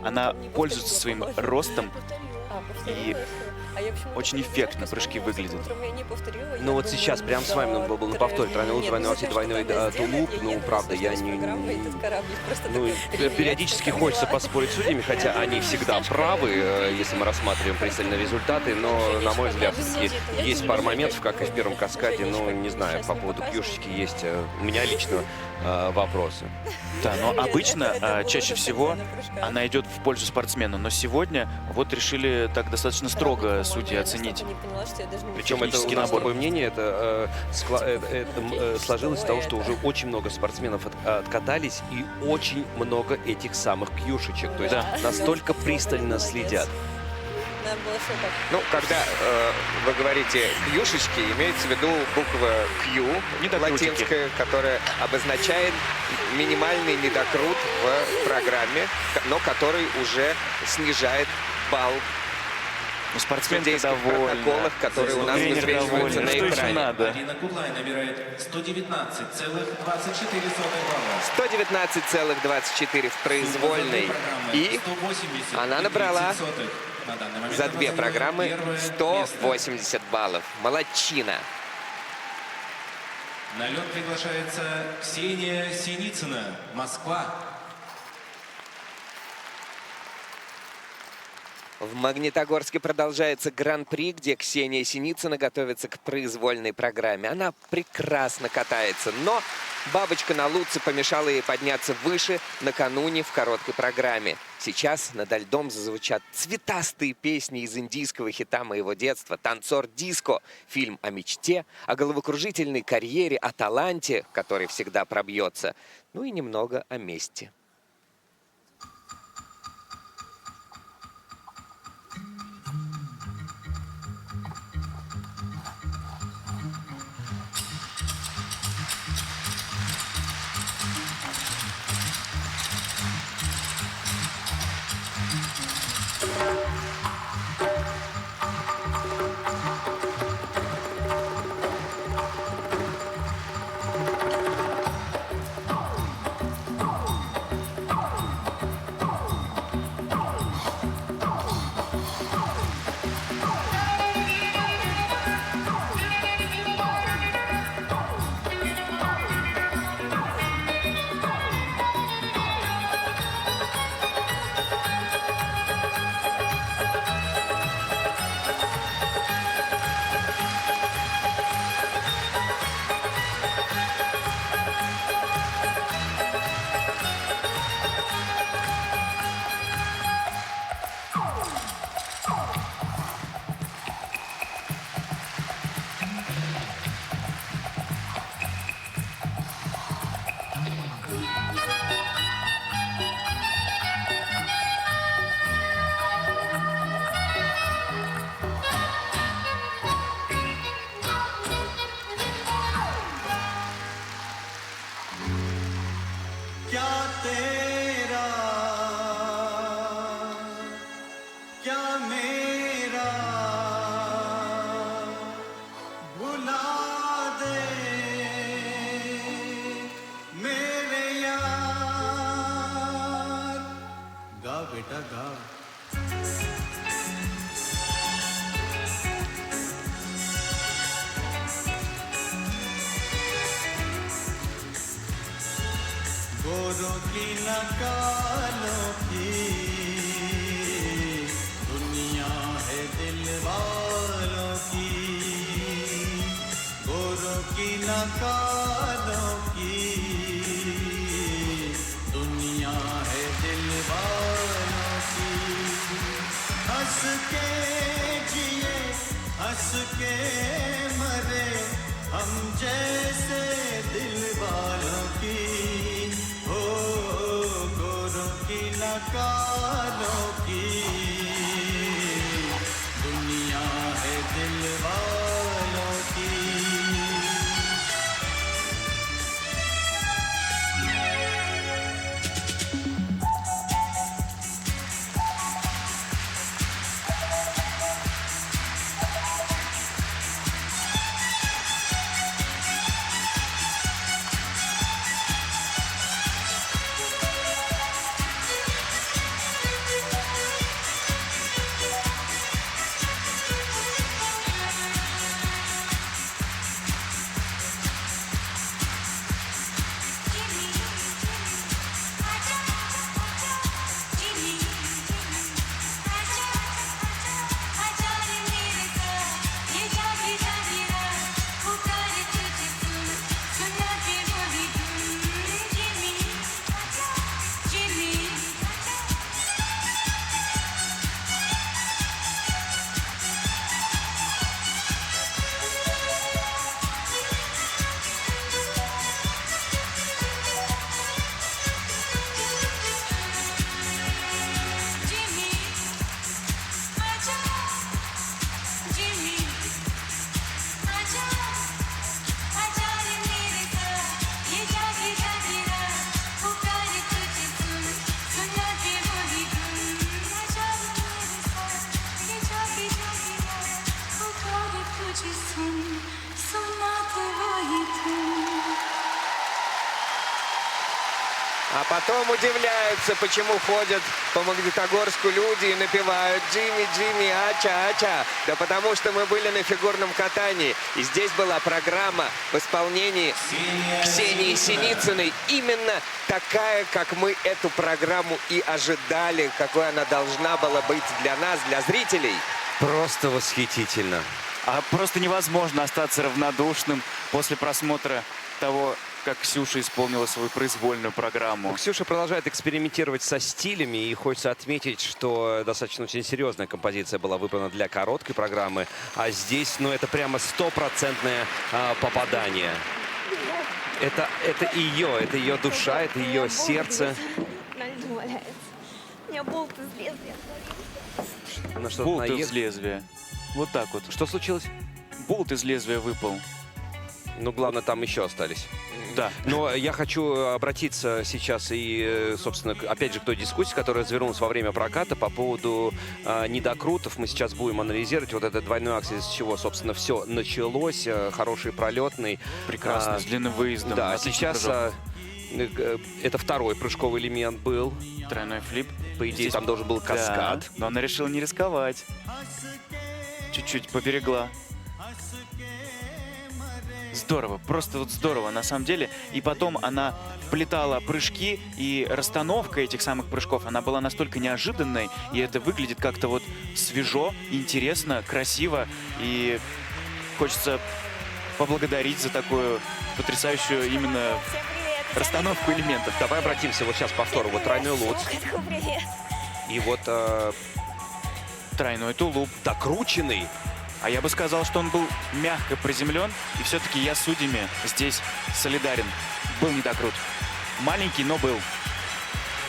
она пользуется своим ростом, и очень эффектно прыжки выглядят. Ну вот сейчас, прямо с вами надо было на повторе. Тройной луц, двойной аксель, двойной тулуп. Ну, правда, я не... Ну, периодически хочется поспорить с судьями, хотя они всегда правы, если мы рассматриваем пристально результаты. Но, на мой взгляд, все-таки есть пару моментов, как и в первом каскаде. Ну, не знаю, по поводу кьюшечки есть у меня лично вопросы. Да, но обычно, чаще всего, она идет в пользу спортсмена. Но сегодня вот решили так достаточно строго судьи оценить Причем это у технический нас набор. такое мнение, это сложилось из того, что уже очень много спортсменов откатались и очень много этих самых кьюшечек. То есть Да. настолько пристально следят. Надо было что так. Ну, когда вы говорите «кьюшечки», имеется в виду буква «Q» Недокрутики. латинская, которая обозначает минимальный недокрут в программе, но который уже снижает балл Ну, в спортсменка судейских довольна. протоколах, которые у нас Тренер высвечиваются доволен. на Что еще экране. надо? Арина Кудлай набирает 119,24 балла. 119,24 в произвольной. И она набрала за две программы 180 баллов. Молодчина. На лед приглашается Ксения Синицына, Москва. В Магнитогорске продолжается Гран-при, где Ксения Синицына готовится к произвольной программе. Она прекрасно катается, но бабочка на луце помешала ей подняться выше накануне в короткой программе. Сейчас над льдом зазвучат цветастые песни из индийского хита моего детства «Танцор диско», фильм о мечте, о головокружительной карьере, о таланте, который всегда пробьется, ну и немного о мести. क्या तेरा क्या मेरा भुला दे मेरे यार गा बेटा गा गोरों की न कालों की दुनिया है दिल वालों की गोरों की न कालों की दुनिया है दिल वालों की हंस के जिए हंस के मरे हम जैसे दिल वालों की कालों की दुनिया है दिल वालों की А потом удивляются, почему ходят по Магнитогорску люди и напевают «Джимми, Джимми, ача, ача». Да потому что мы были на фигурном катании. И здесь была программа в исполнении Ксении Синицыной. Именно такая, как мы эту программу и ожидали, какой она должна была быть для нас, для зрителей. Просто восхитительно. А просто невозможно остаться равнодушным после просмотра того, как Ксюша исполнила свою произвольную программу. Ксюша продолжает экспериментировать со стилями, и хочется отметить, что достаточно очень серьезная композиция была выбрана для короткой программы, а здесь, ну, это прямо стопроцентное попадание. Это ее душа, это ее сердце. На льду валяется. У меня болт из лезвия. На что-то Болт из наезд. лезвия. Вот так вот. Что случилось? Болт из лезвия выпал. Ну, главное, там еще остались. Да. Но я хочу обратиться сейчас и, собственно, опять же, к той дискуссии, которая развернулась во время проката по поводу недокрутов. Мы сейчас будем анализировать вот этот двойной аксель, с чего, собственно, все началось. Хороший пролетный. Прекрасно, с длинным выездом. Да, Отличный сейчас прыжок. это второй прыжковый элемент был. Тройной флип. По идее, Здесь- там должен был каскад. Да, но она решила не рисковать. Чуть-чуть поберегла. Здорово, просто вот здорово, на самом деле. И потом она вплетала прыжки, и расстановка этих самых прыжков, она была настолько неожиданной, и это выглядит как-то вот свежо, интересно, красиво. И хочется поблагодарить за такую потрясающую именно Всем привет. расстановку элементов. Давай обратимся вот сейчас к повтору. Вот тройной лут. Привет. И вот Тройной тулуп. докрученный. А я бы сказал, что он был мягко приземлен, и все-таки я с судьями здесь солидарен. Был недокрут. Маленький, но был.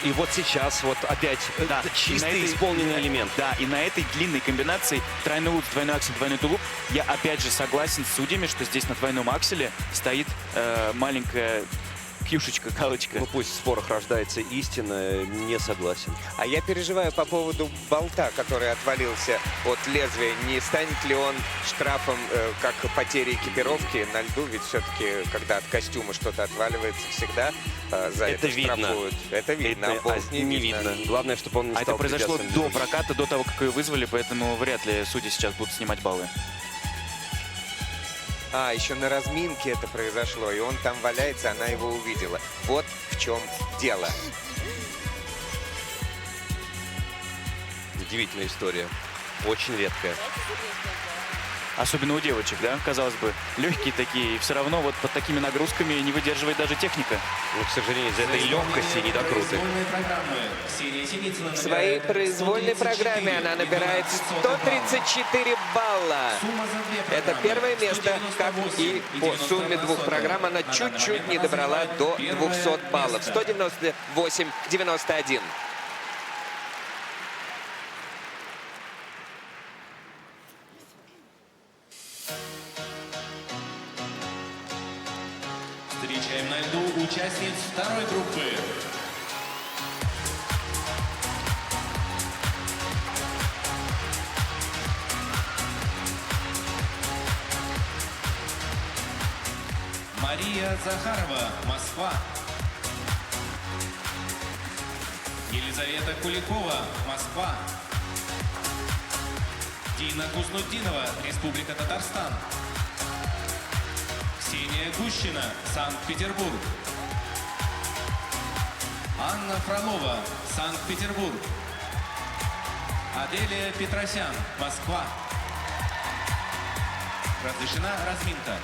И вот сейчас вот опять Да, чистый и на этой- исполненный элемент. Да, и на этой длинной комбинации тройной лут, двойной аксель, двойной тулуп я опять же согласен с судьями, что здесь на двойном акселе стоит маленькая кьюшечка, галочка. Ну пусть в спорах рождается истина, не согласен. А я переживаю по поводу болта, который отвалился от лезвия. Не станет ли он штрафом, как потери экипировки на льду? Ведь все-таки, когда от костюма что-то отваливается, всегда за это видно. штрафуют. Это видно, а болт не видно. Главное, чтобы он не А стал это произошло препятствием до для проката, до того, как ее вызвали, поэтому вряд ли судьи сейчас будут снимать баллы. А, еще на разминке это произошло, и он там валяется, она его увидела. Вот в чем дело. Удивительная история. Очень редкая. Особенно у девочек, да? Казалось бы, легкие такие, и все равно вот под такими нагрузками не выдерживает даже техника. Но, к сожалению, из-за этой легкости недокруты. В своей произвольной программе она набирает 134 балла. Это первое место, как и по сумме двух программ. Она чуть-чуть не добрала до 200 баллов. 198-91. Встречаем на льду участниц второй группы. Мария Захарова, Москва. Елизавета Куликова, Москва. Дина Кузнутдинова, Республика Татарстан. Ксения Гущина, Санкт-Петербург. Анна Фролова, Санкт-Петербург. Аделия Петросян, Москва. Разрешена разминка.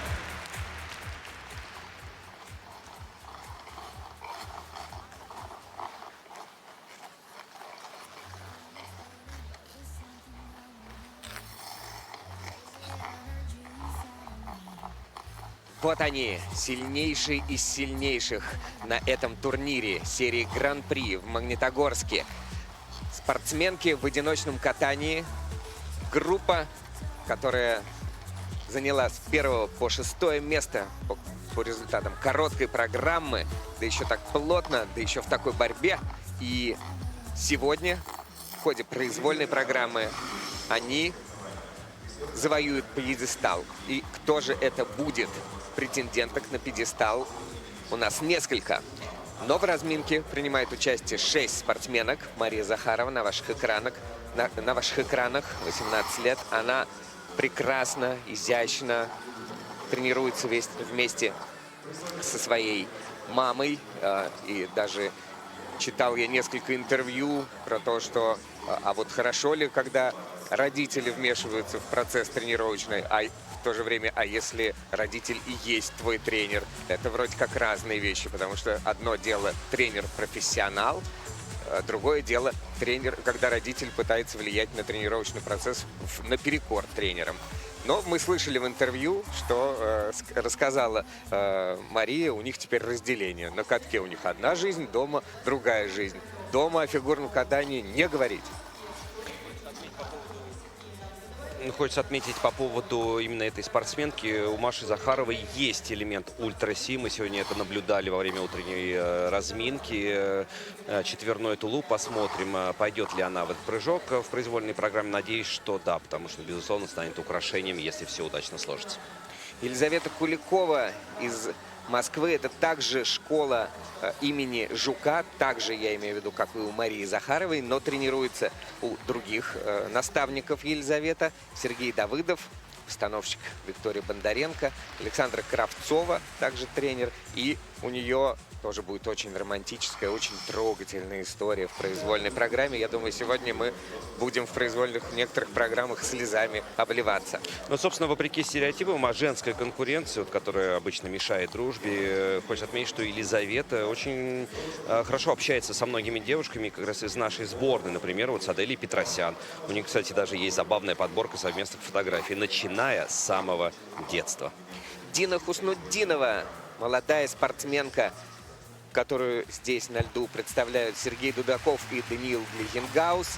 Вот они, сильнейшие из сильнейших на этом турнире серии Гран-при в Магнитогорске. Спортсменки в одиночном катании. Группа, которая заняла с 1 по 6 место по результатам короткой программы. Да еще так плотно, да еще в такой борьбе. И сегодня в ходе произвольной программы они завоюют пьедестал. И кто же это будет? Претенденток на пьедестал у нас несколько. Но в разминке принимает участие 6 спортсменок. Мария Захарова на ваших экранах. На ваших экранах 18 лет. Она прекрасно, изящно тренируется вместе со своей мамой. И даже читал я несколько интервью про то, что а вот хорошо ли, когда родители вмешиваются в процесс тренировочный, а в то же время, а если родитель и есть твой тренер, это вроде как разные вещи, потому что одно дело тренер-профессионал, другое дело тренер, когда родитель пытается влиять на тренировочный процесс наперекор тренерам. Но мы слышали в интервью, что рассказала Мария, у них теперь разделение. На катке у них одна жизнь, дома другая жизнь. Дома о фигурном катании не говорить. Хочется отметить по поводу именно этой спортсменки. У Маши Захаровой есть элемент ультра-си. Мы сегодня это наблюдали во время утренней разминки. Четверной тулуп. Посмотрим, пойдет ли она в этот прыжок в произвольной программе. Надеюсь, что да, потому что, безусловно, станет украшением, если все удачно сложится. Елизавета Куликова из Москвы. Это также школа имени Жука. Также, я имею в виду, как и у Марии Захаровой, но тренируется у других наставников Елизавета. Сергей Давыдов, постановщик Виктория Бондаренко, Александра Кравцова, также тренер. И у нее тоже будет очень романтическая, очень трогательная история в произвольной программе. Я думаю, сегодня мы будем в произвольных в некоторых программах слезами обливаться. Ну, собственно, вопреки стереотипам, о женской конкуренции, вот, которая обычно мешает дружбе, хочется отметить, что Елизавета очень хорошо общается со многими девушками, как раз из нашей сборной, например, вот с Аделей Петросян. У них, кстати, даже есть забавная подборка совместных фотографий, начиная с самого детства. Дина Хуснутдинова, молодая спортсменка, которую здесь на льду представляют Сергей Дудаков и Даниил Глихенгаус.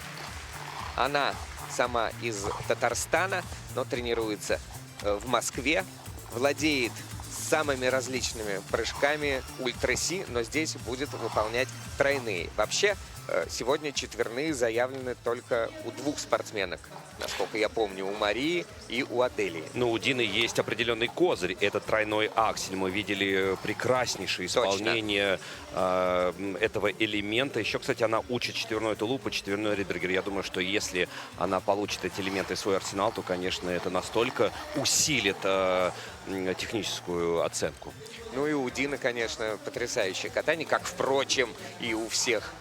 Она сама из Татарстана, но тренируется в Москве. Владеет самыми различными прыжками ультра-си, но здесь будет выполнять тройные. Вообще, сегодня четверные заявлены только у 2 спортсменок, насколько я помню, у Марии и у Аделии. Ну, у Дины есть определенный козырь. Это тройной аксель. Мы видели прекраснейшее исполнение этого элемента. Еще, кстати, она учит четверной тулуп и четверной ридбергер. Я думаю, что если она получит эти элементы в свой арсенал, то, конечно, это настолько усилит техническую оценку. Ну и у Дины, конечно, потрясающее катание, как, впрочем, и у всех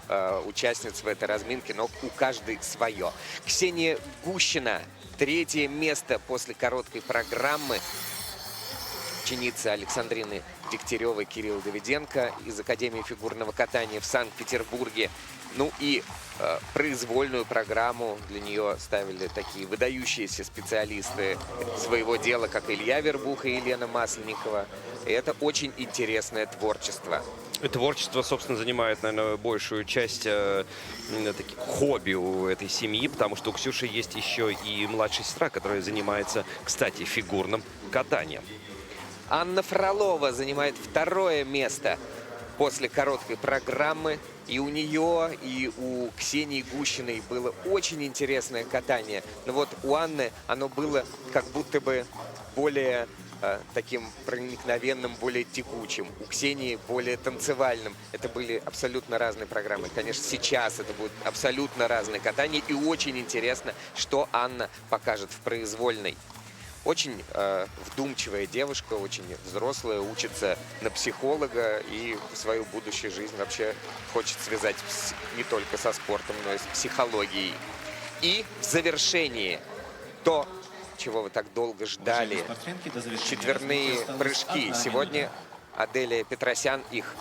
участниц в этой разминке, но у каждой свое. Ксения Гущина, 3-е место после короткой программы. Ученица Александрины Дегтяревой, Кирилл Давиденко из Академии фигурного катания в Санкт-Петербурге. Ну и произвольную программу для нее ставили такие выдающиеся специалисты своего дела, как Илья Вербуха и Елена Масленникова. И это очень интересное творчество. Творчество, собственно, занимает, наверное, большую часть таких хобби у этой семьи, потому что у Ксюши есть еще и младшая сестра, которая занимается, кстати, фигурным катанием. Анна Фролова занимает 2-е место после короткой программы. И у нее, и у Ксении Гущиной было очень интересное катание. Но вот у Анны оно было как будто бы более таким проникновенным, более текучим. У Ксении более танцевальным. Это были абсолютно разные программы. Конечно, сейчас это будет абсолютно разное катание. И очень интересно, что Анна покажет в произвольной. Очень вдумчивая девушка, очень взрослая, учится на психолога и свою будущую жизнь вообще хочет связать не только со спортом, но и с психологией. И в завершении то, чего вы так долго ждали, четверные прыжки. Сегодня Аделия Петросян их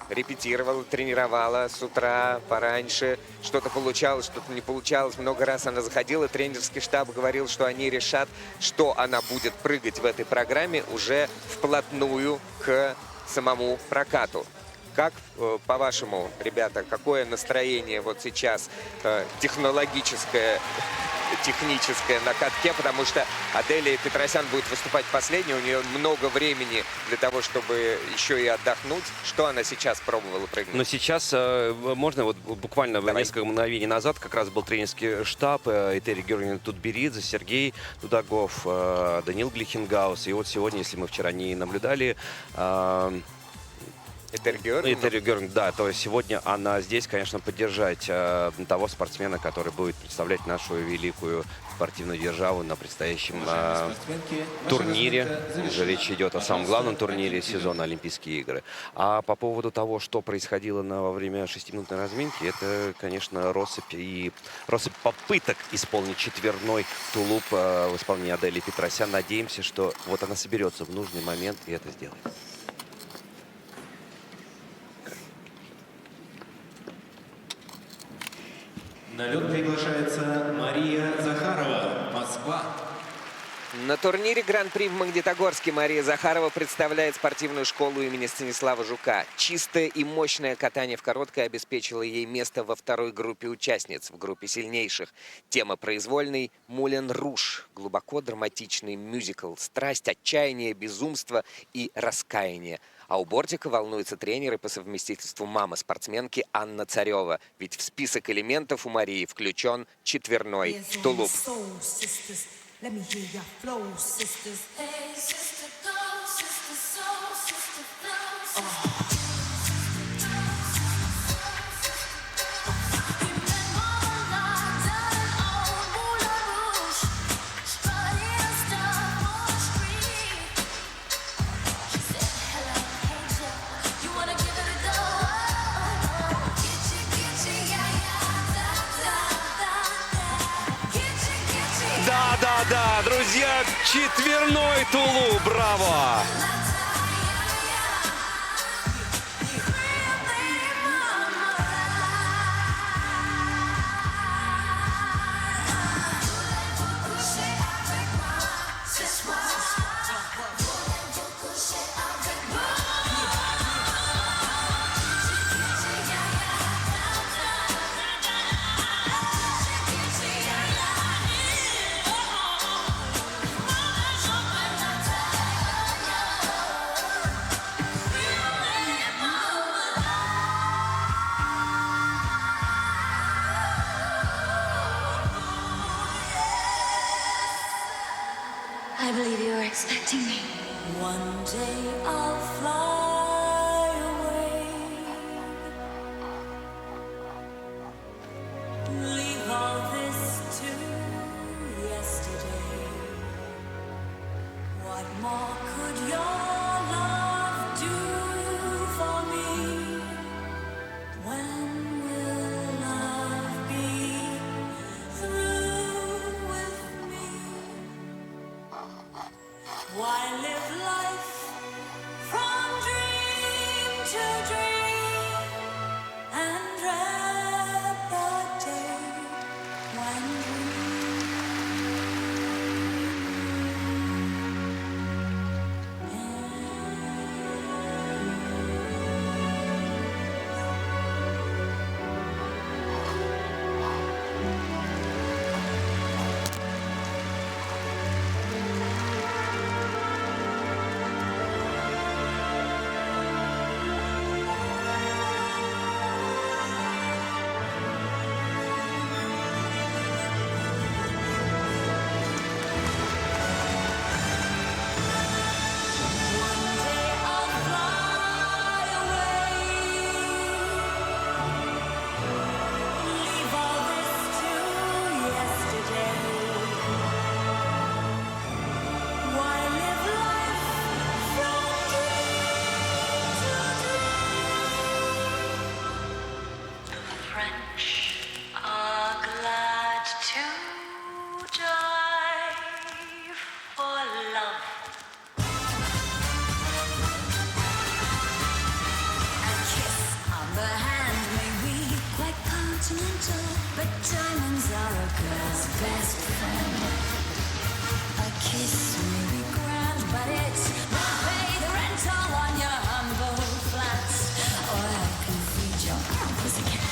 репетировала, тренировала с утра пораньше. Что-то получалось, что-то не получалось. Много раз она заходила. Тренерский штаб говорил, что они решат, что она будет прыгать в этой программе уже вплотную к самому прокату. Как, по-вашему, ребята, какое настроение вот сейчас техническое на катке, потому что Аделия Петросян будет выступать последней, у нее много времени для того, чтобы еще и отдохнуть. Что она сейчас пробовала прыгнуть? Но сейчас можно вот буквально несколько мгновений назад как раз был тренерский штаб Этери Георгиевна Тутберидзе, Сергей Дудаков, Даниил Глихенгаус. И вот сегодня, если мы вчера не наблюдали Этери Георгиевна, да, то есть сегодня она здесь, конечно, поддержать того спортсмена, который будет представлять нашу великую спортивную державу на предстоящем турнире. Уже речь идет о самом главном турнире сезона Олимпийские игры. А по поводу того, что происходило во время 6-минутной разминки, это, конечно, россыпь попыток исполнить четверной тулуп в исполнении Адели Петросян. Надеемся, что вот она соберется в нужный момент и это сделает. На лед приглашается Мария Захарова, Москва. На турнире Гран-при в Магнитогорске Мария Захарова представляет спортивную школу имени Станислава Жука. Чистое и мощное катание в короткой обеспечило ей место во второй группе участниц, в группе сильнейших. Тема произвольной «Мулен Руж». Глубоко драматичный мюзикл. Страсть, отчаяние, безумство и раскаяние. А у бортика волнуется тренер и по совместительству мама спортсменки Анна Царева. Ведь в список элементов у Марии включен четверной тулуп. Let me hear your flow, sisters. Hey, sister, go, sister, soul, sister, flow. Да, друзья, четверной тулуп, браво! I believe you were expecting me. One day I'll fly away. Leave all this to yesterday. What more could your love do for me? When will love be through with me? Why live life from dream to dream and dread the day when but diamonds are a girl's best friend. A kiss may be grand, but it's not pay the rental on your humble flats. Or I can feed your pussycat.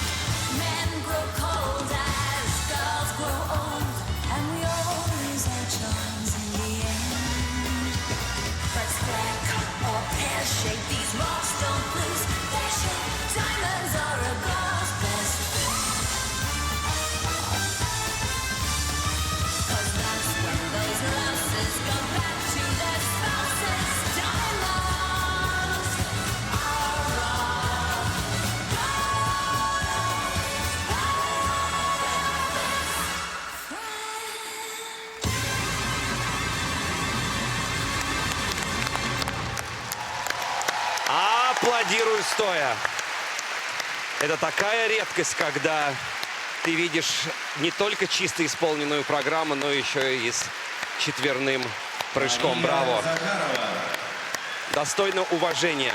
Men grow cold as girls grow old, and we all lose our charms in the end. But square cut or pear shape, these marks don't lose their shape. Diamonds are a girl's best friend. танцуют стоя. Это такая редкость, когда ты видишь не только чисто исполненную программу, но еще и с четверным прыжком. Браво. Достойно уважения.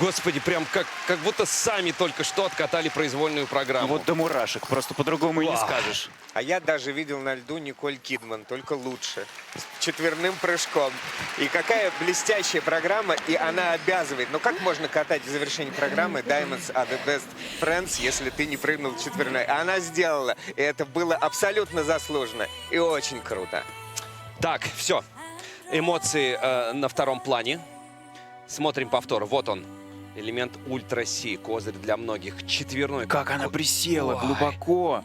Господи, прям как будто сами только что откатали произвольную программу. Вот до мурашек, просто по-другому и не Вау. скажешь. А я даже видел на льду Николь Кидман, только лучше. С четверным прыжком. И какая блестящая программа, и она обязывает. Ну как можно катать в завершении программы Diamonds are the best friends, если ты не прыгнул четверной? Она сделала, и это было абсолютно заслуженно. И очень круто. Так, все. Эмоции на втором плане. Смотрим повтор. Вот он. Элемент ультра-си. Козырь для многих. Четверной. Как она присела Ой. глубоко.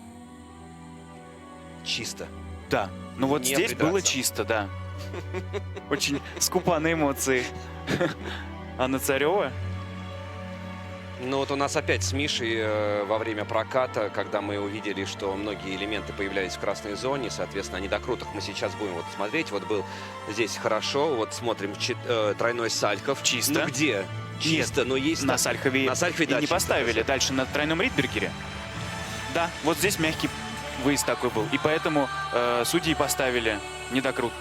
Чисто. Да, ну вот Не здесь было придраться. чисто, да. Очень скупа на эмоции. Анна Царева. Ну вот у нас опять с Мишей во время проката, когда мы увидели, что многие элементы появлялись в красной зоне, соответственно, о недокрутах мы сейчас будем вот смотреть. Вот был здесь хорошо, вот смотрим тройной Сальков. Чисто. Ну где? Чисто, но есть... На Сальхове, На Сальхове, и да, не чисто. поставили. Дальше на тройном Ридбергере. Да, вот здесь мягкий выезд такой был. И поэтому судьи поставили недокрут.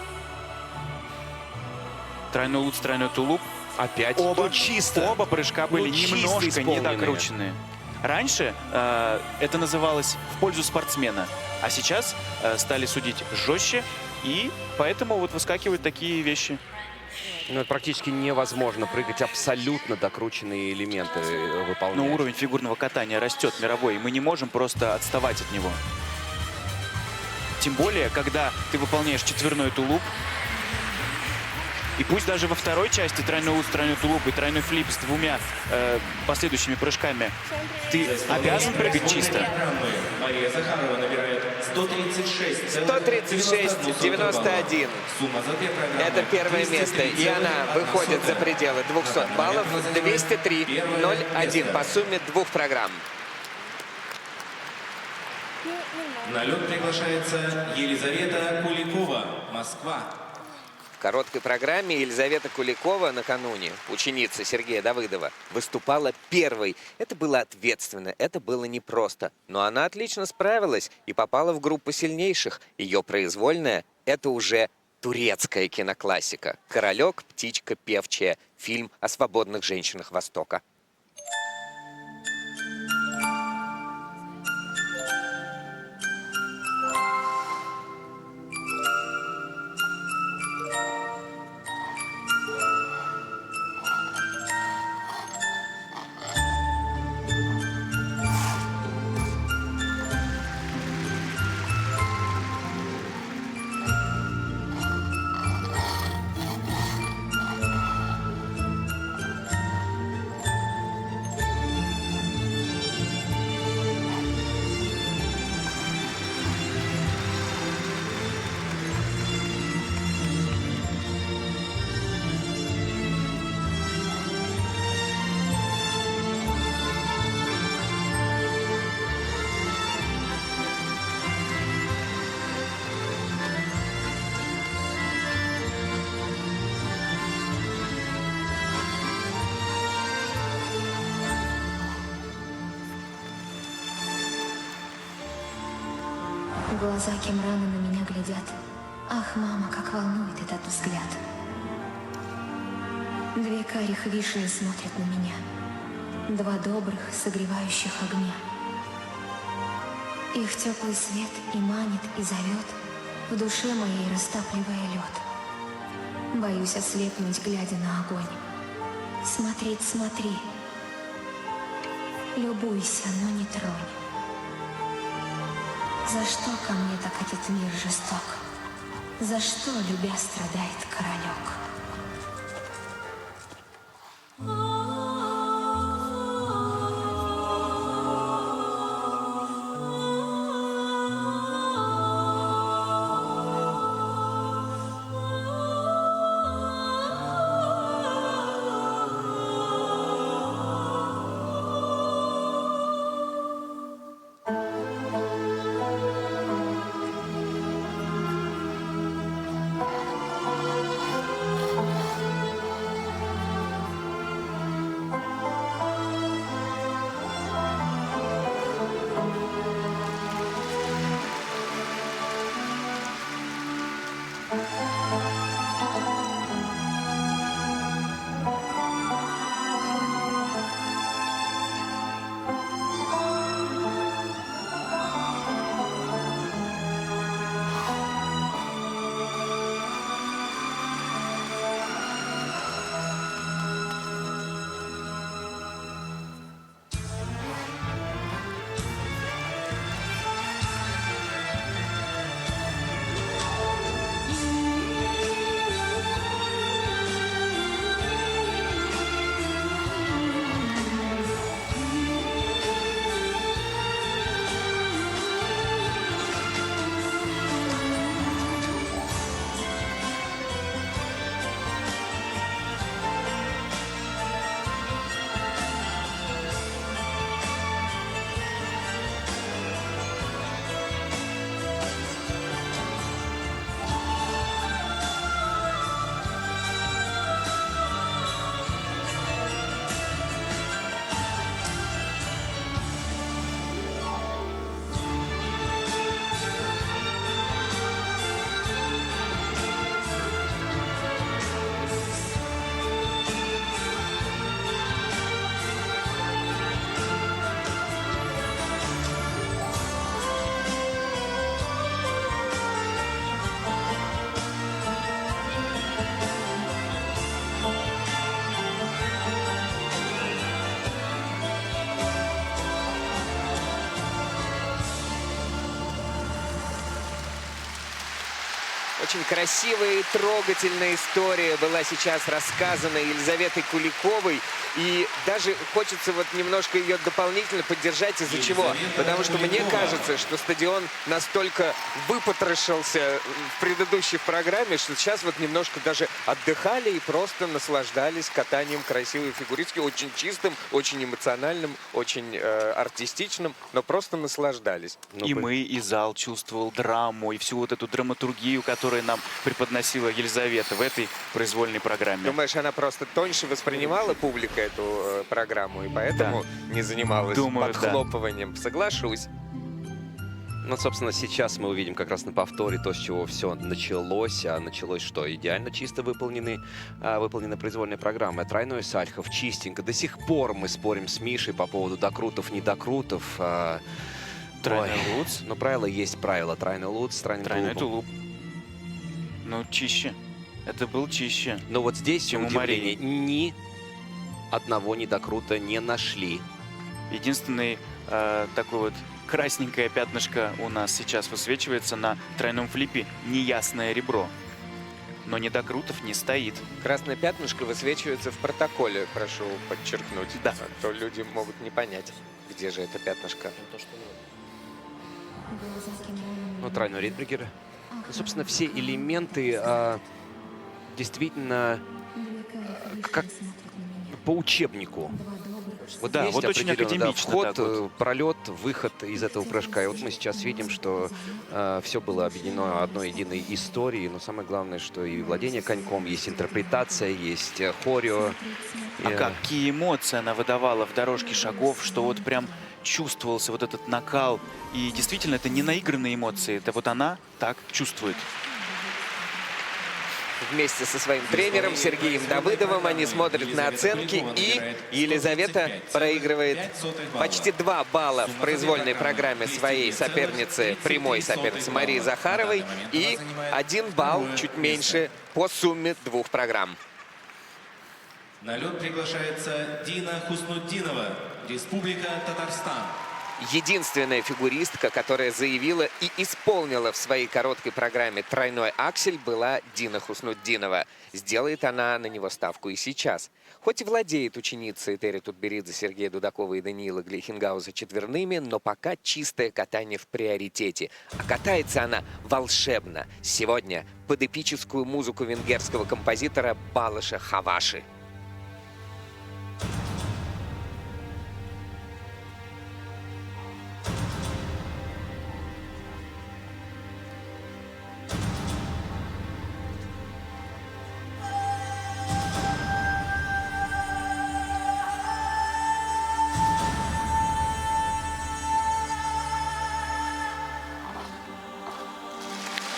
Тройной луц, тройной тулуп. Опять. Оба, Ну, чисто. оба прыжка были Ну, чисто немножко исполненные. недокрученные. Раньше это называлось в пользу спортсмена, а сейчас стали судить жестче, и поэтому вот выскакивают такие вещи. Ну, это практически невозможно прыгать абсолютно докрученные элементы выполнять. Но уровень фигурного катания растет мировой, и мы не можем просто отставать от него. Тем более, когда ты выполняешь четверной тулуп, и пусть даже во второй части тройной луц, тройной тулуп и тройной флип с двумя последующими прыжками ты обязан прыгать чисто. Программы Мария Захарова набирает 136-91. Сумма за две программы. Это первое место, и она выходит за пределы 200 баллов. 203-01 по сумме двух программ. На лед приглашается Елизавета Куликова, Москва. В короткой программе Елизавета Куликова накануне, ученица Сергея Давыдова, выступала первой. Это было ответственно, это было непросто. Но она отлично справилась и попала в группу сильнейших. Ее произвольная — это уже турецкая киноклассика. «Королек, птичка певчая». Фильм о свободных женщинах Востока. Глаза Кимрана на меня глядят. Ах, мама, как волнует этот взгляд. Две карих вишни смотрят на меня. Два добрых, согревающих огня. Их теплый свет и манит, и зовет, в душе моей растапливая лед. Боюсь ослепнуть, глядя на огонь. Смотреть, смотри. Любуйся, но не тронь. За что ко мне так этот мир жесток? За что, любя, страдает королек? Очень красивая и трогательная история была сейчас рассказана Елизаветой Куликовой. И даже хочется вот немножко ее дополнительно поддержать. Из-за чего? Потому что мне кажется, что стадион настолько выпотрошился в предыдущей программе, что сейчас вот немножко даже отдыхали и просто наслаждались катанием красивой фигуристки. Очень чистым, очень эмоциональным, очень артистичным, но просто наслаждались. И мы, и зал чувствовал драму, и всю вот эту драматургию, которую нам преподносила Елизавета в этой произвольной программе. Думаешь, она просто тоньше воспринимала публика эту программу, и поэтому не занималась подхлопыванием? Да. Соглашусь. Ну, собственно, сейчас мы увидим как раз на повторе то, с чего все началось. А началось что? Идеально чисто выполнены произвольные программы. Тройной Сальхов, чистенько. До сих пор мы спорим с Мишей по поводу докрутов, недокрутов. Тройной Луц. Но правило есть правило. Тройной Луц с тройной тулуп. Ну, чище. Это был чище. Но вот здесь, чем у удивление, ни одного недокрута не нашли. Единственный такой вот красненькое пятнышко у нас сейчас высвечивается на тройном флипе. Неясное ребро. Но недокрутов не стоит. Красное пятнышко высвечивается в протоколе, прошу подчеркнуть. Да. А то люди могут не понять, где же это пятнышко. Ну, тройной Ридбергер. Ну, собственно, все элементы действительно как по учебнику. Вот да, есть вот очень академично. Вход, вот. Пролет, выход из этого прыжка. И вот мы сейчас видим, что все было объединено одной единой историей. Но самое главное, что и владение коньком, есть интерпретация, есть хорео. Какие эмоции она выдавала в дорожке шагов, что вот прям чувствовался вот этот накал. И действительно, это не наигранные эмоции. Это вот она так чувствует. Вместе со своим тренером Сергеем Давыдовым они смотрят на оценки, и Елизавета проигрывает почти 2 балла в произвольной программе своей соперницы, прямой соперницы Марии Захаровой, и 1 балл, чуть меньше, по сумме 2 программ. На лед приглашается Дина Хуснутдинова, Республика Татарстан. Единственная фигуристка, которая заявила и исполнила в своей короткой программе тройной аксель, была Дина Хуснутдинова. Сделает она на него ставку и сейчас. Хоть и владеет ученица Этери Тутберидзе, Сергея Дудакова и Даниила Глейхенгауза четверными, но пока чистое катание в приоритете. А катается она волшебно. Сегодня под эпическую музыку венгерского композитора Балаша Хаваши.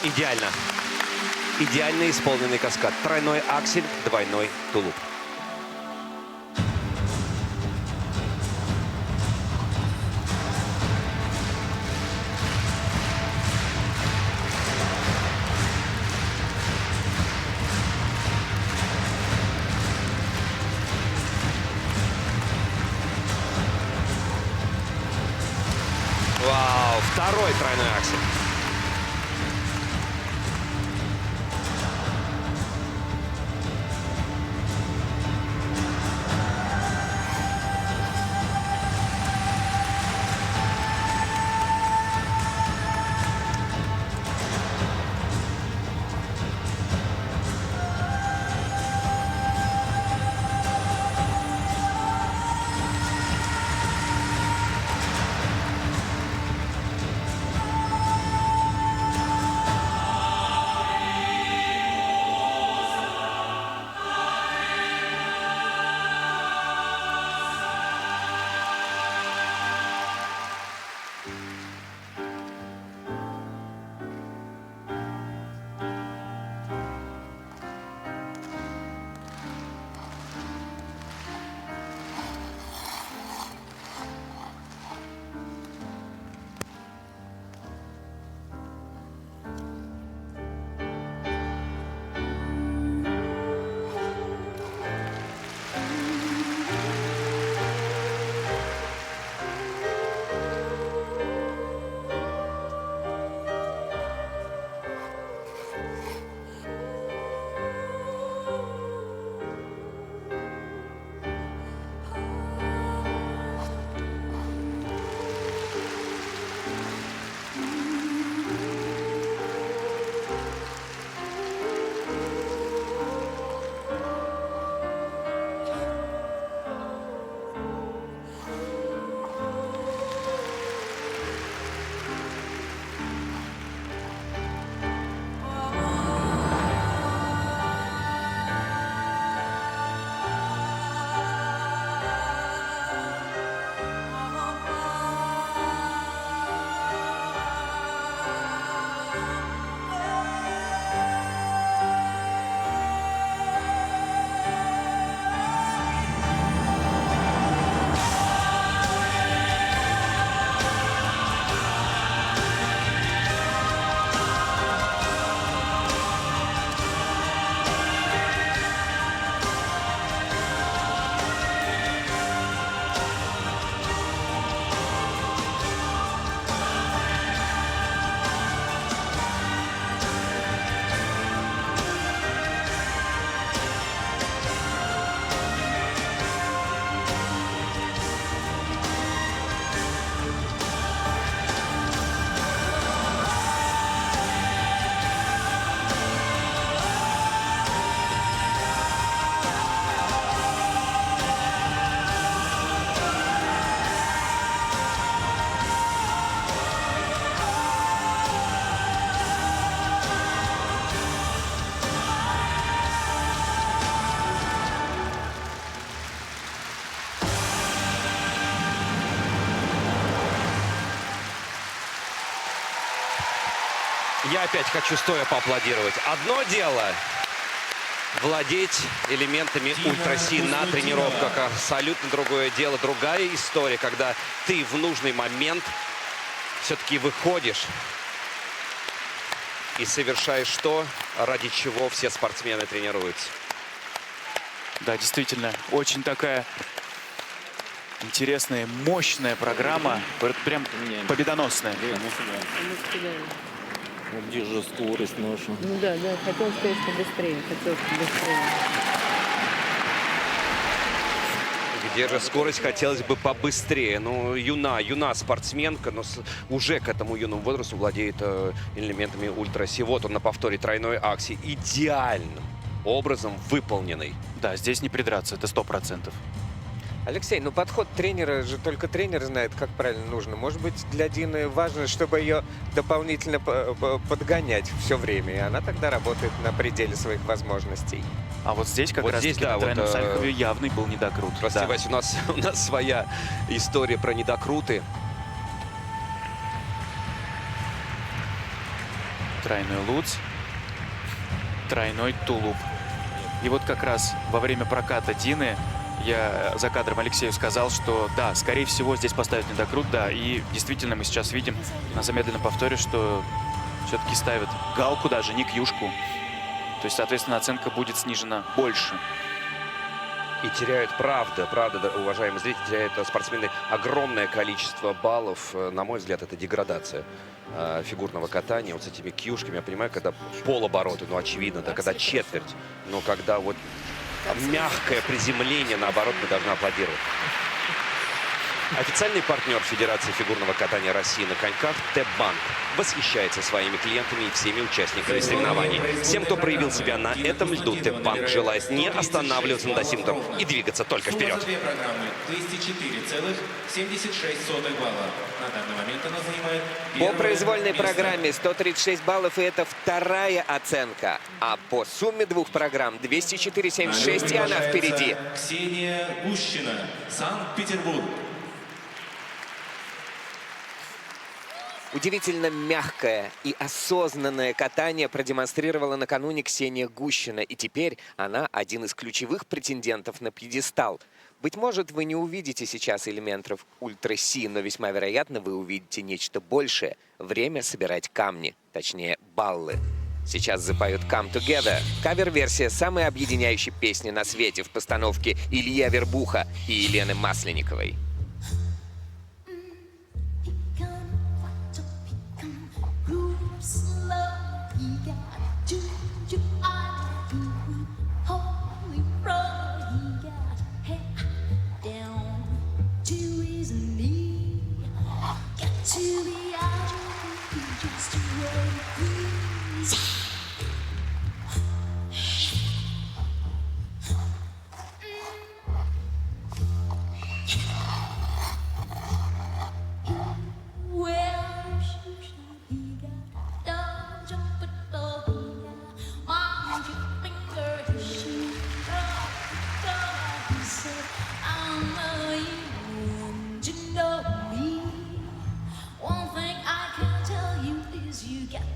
Идеально. Идеально исполненный каскад. Тройной аксель, двойной тулуп. Вау, второй тройной аксель. Я опять хочу стоя поаплодировать. Одно дело владеть элементами ультра-си на тренировках. Абсолютно другое дело, другая история, когда ты в нужный момент все-таки выходишь и совершаешь то, ради чего все спортсмены тренируются. Да, действительно, очень такая интересная, мощная программа, прям победоносная. Где же скорость наша? Ну да, хотел сказать побыстрее, Где же скорость, хотелось бы побыстрее. Ну, юна спортсменка, но уже к этому юному возрасту владеет элементами ультра-си. Вот он на повторе тройной акси. Идеальным образом выполненный. Да, здесь не придраться, это 100%. Алексей, ну подход тренера же только тренер знает, как правильно нужно. Может быть, для Дины важно, чтобы ее дополнительно подгонять все время, и она тогда работает на пределе своих возможностей. А вот здесь как Вот раз здесь, таки да, на тройном вот, Сальхове явный был недокрут. Прости, Да. Вась, у нас своя история про недокруты. Тройной луц, тройной тулуп. И вот как раз во время проката Дины я за кадром Алексею сказал, что да, скорее всего здесь поставят недокрут, да, и действительно мы сейчас видим на замедленном повторе, что все-таки ставят галку даже, не кьюшку. То есть, соответственно, оценка будет снижена больше. И теряют, правда, уважаемые зрители, теряют спортсмены огромное количество баллов. На мой взгляд, это деградация фигурного катания. Вот с этими кьюшками, я понимаю, когда полобороты, ну, очевидно, да, когда четверть. Но когда вот мягкое приземление, наоборот, мы должны аплодировать. Официальный партнер Федерации фигурного катания России на коньках ТЭП-банк восхищается своими клиентами и всеми участниками соревнований. Всем, кто проявил себя на этом льду, ТЭП-банк желает не останавливаться на достигнутом и двигаться только вперед. Две программы 204,76 балла. На данный момент она занимает По произвольной программе 136 баллов, и это вторая оценка. А по сумме двух программ 204,76, и она впереди. Ксения Гущина, Санкт-Петербург. Удивительно мягкое и осознанное катание продемонстрировала накануне Ксения Гущина. И теперь она один из ключевых претендентов на пьедестал. Быть может, вы не увидите сейчас элементов ультра-си, но весьма вероятно, вы увидите нечто большее. Время собирать камни, точнее баллы. Сейчас запоют «Come Together». Кавер-версия самой объединяющей песни на свете в постановке Ильи Авербуха и Елены Масленниковой.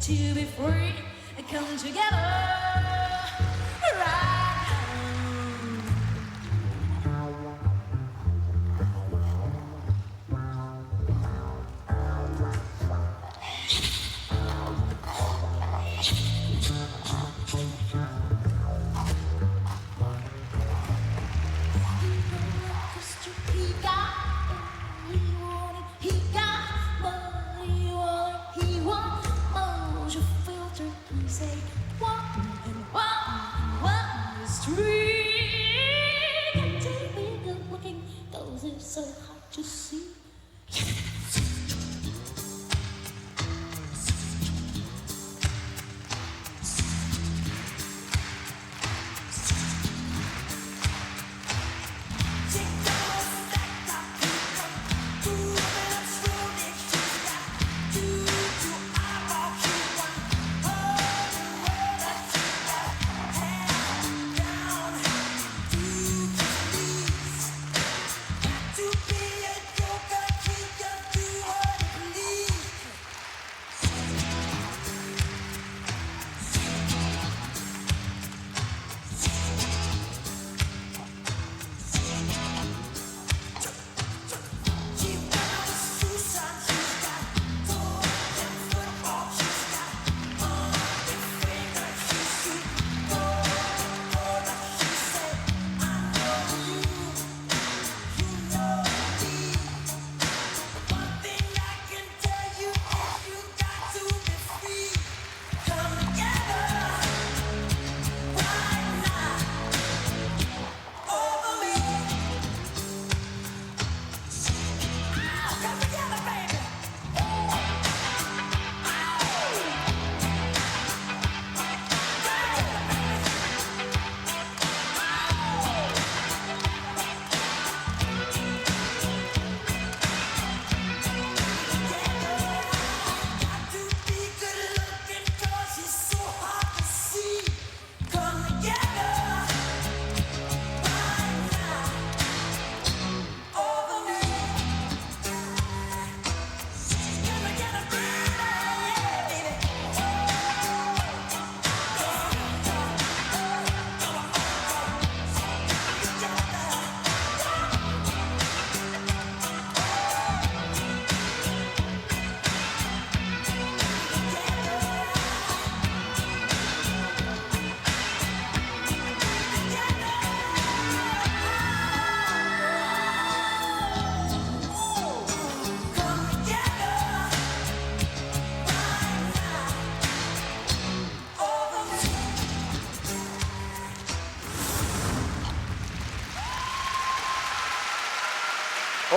To be free and come together right so hard to see. To be a joker, keep your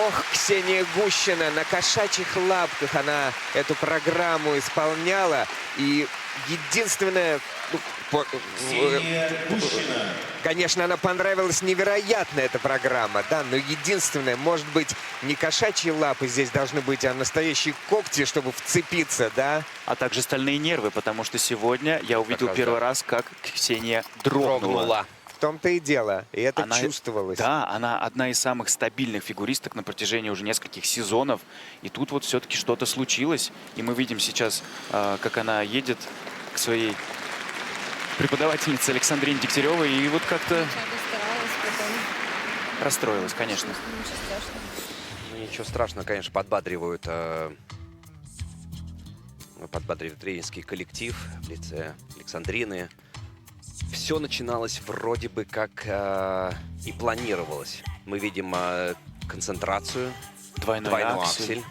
Ох, Ксения Гущина, на кошачьих лапках она эту программу исполняла. И единственное... Конечно, она понравилась невероятно, эта программа, да, но единственное, может быть, не кошачьи лапы здесь должны быть, а настоящие когти, чтобы вцепиться, да? А также стальные нервы, потому что сегодня я увидел первый раз, как Ксения дрогнула. В том-то и дело, и это чувствовалось. Да, она одна из самых стабильных фигуристок на протяжении уже нескольких сезонов. И тут вот все-таки что-то случилось. И мы видим сейчас, как она едет к своей преподавательнице Александрине Дегтяревой. И вот как-то расстроилась, конечно. Ну, ничего страшного, конечно, подбадривает тренерский коллектив в лице Александрины. Все начиналось вроде бы как и планировалось. Мы видим концентрацию, двойной аксель.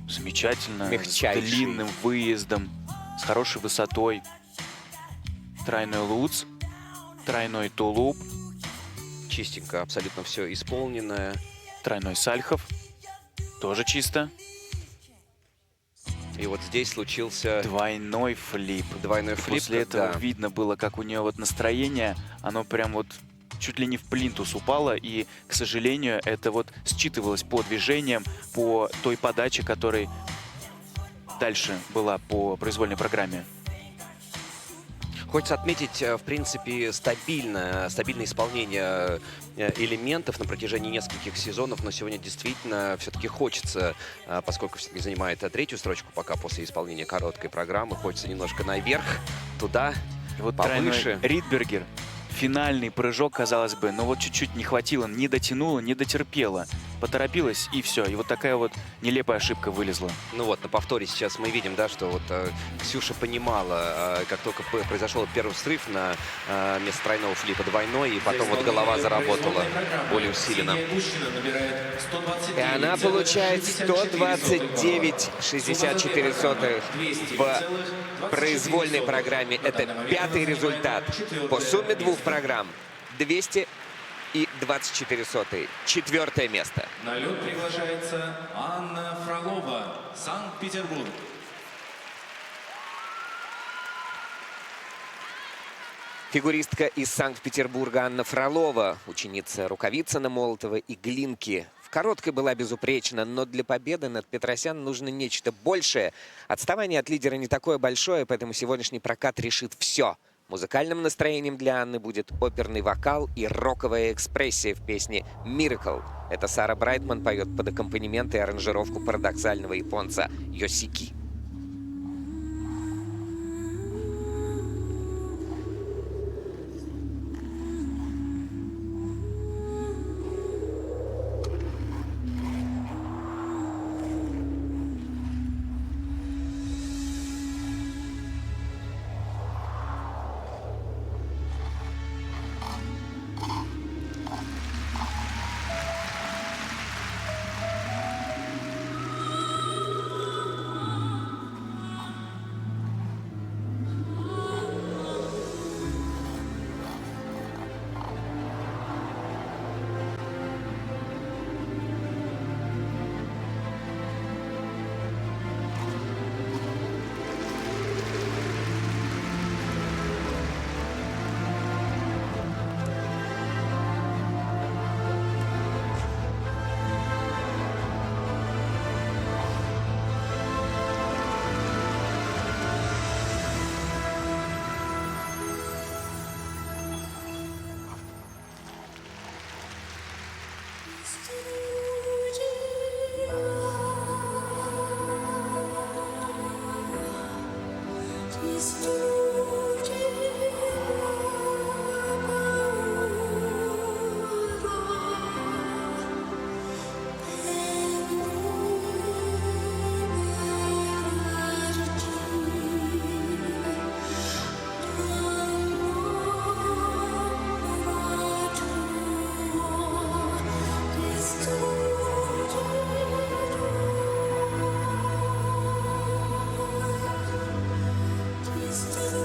Замечательно, мягчайший. С длинным выездом, с хорошей высотой. Тройной луц, тройной тулуп. Чистенько, абсолютно все исполненное. Тройной сальхов, тоже чисто. И вот здесь случился двойной флип. Двойной флип. После этого да. видно было, как у нее вот настроение, оно прям вот чуть ли не в плинтус упало. И, к сожалению, это вот считывалось по движениям, по той подаче, которой дальше была по произвольной программе. Хочется отметить, в принципе, стабильное исполнение элементов на протяжении нескольких сезонов, но сегодня действительно все-таки хочется, поскольку все-таки занимает третью строчку пока после исполнения короткой программы, хочется немножко наверх, туда, и вот повыше. Ридбергер, финальный прыжок, казалось бы, но вот чуть-чуть не хватило, не дотянула, не дотерпела. Поторопилась, и все. И вот такая вот нелепая ошибка вылезла. Ну вот, на повторе сейчас мы видим, да, что вот Ксюша понимала, как только произошел первый срыв на место тройного флипа двойной, и потом вот голова заработала более усиленно. И она получает 129,64 в произвольной программе. Это 5-й результат. По сумме двух программ 200 и 24 сотые. 4-е место. На лед приглашается Анна Фролова, Санкт-Петербург. Фигуристка из Санкт-Петербурга Анна Фролова, ученица Рукавицына, Молотова и Глинки. В короткой была безупречна, но для победы над Петросян нужно нечто большее. Отставание от лидера не такое большое, поэтому сегодняшний прокат решит все. Музыкальным настроением для Анны будет оперный вокал и роковая экспрессия в песне «Miracle». Это Сара Брайтман поет под аккомпанемент и аранжировку парадоксального японца Йосики. Is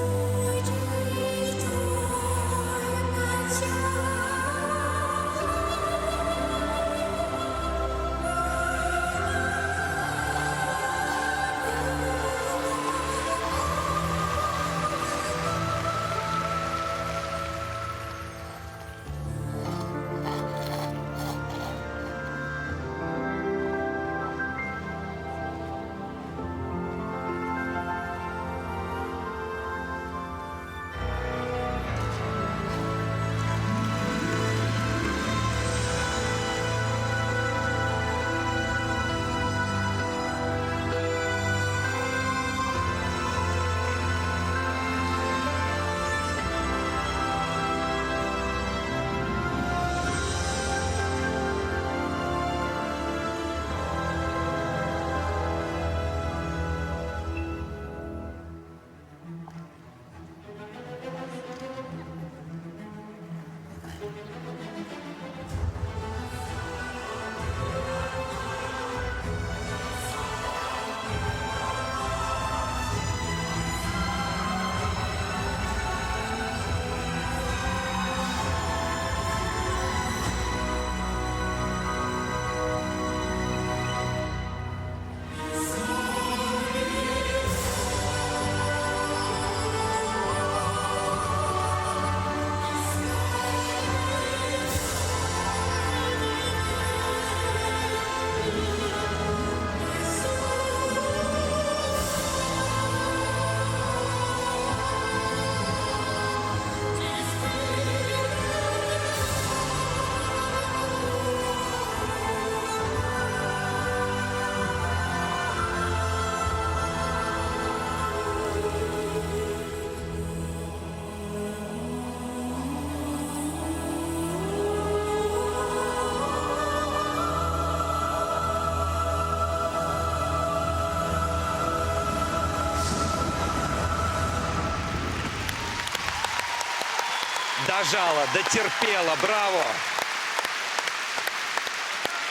Дожала, дотерпела, браво!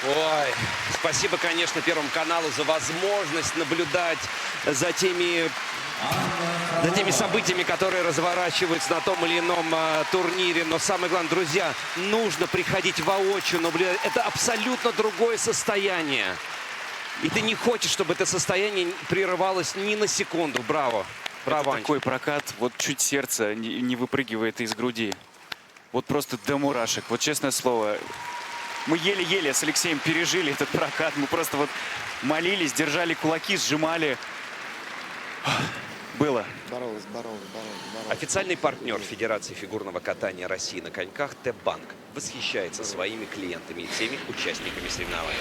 Ой, спасибо, конечно, Первому каналу за возможность наблюдать за теми событиями, которые разворачиваются на том или ином турнире. Но самое главное, друзья, нужно приходить воочию наблюдать. Это абсолютно другое состояние. И ты не хочешь, чтобы это состояние прерывалось ни на секунду. Браво. Браво, Это такой прокат, вот чуть сердце не выпрыгивает из груди. Вот просто до мурашек. Вот честное слово, мы еле-еле с Алексеем пережили этот прокат. Мы просто вот молились, держали кулаки, сжимали. Было. Боролась. Официальный партнер Федерации фигурного катания России на коньках Т-Банк восхищается своими клиентами и всеми участниками соревнований.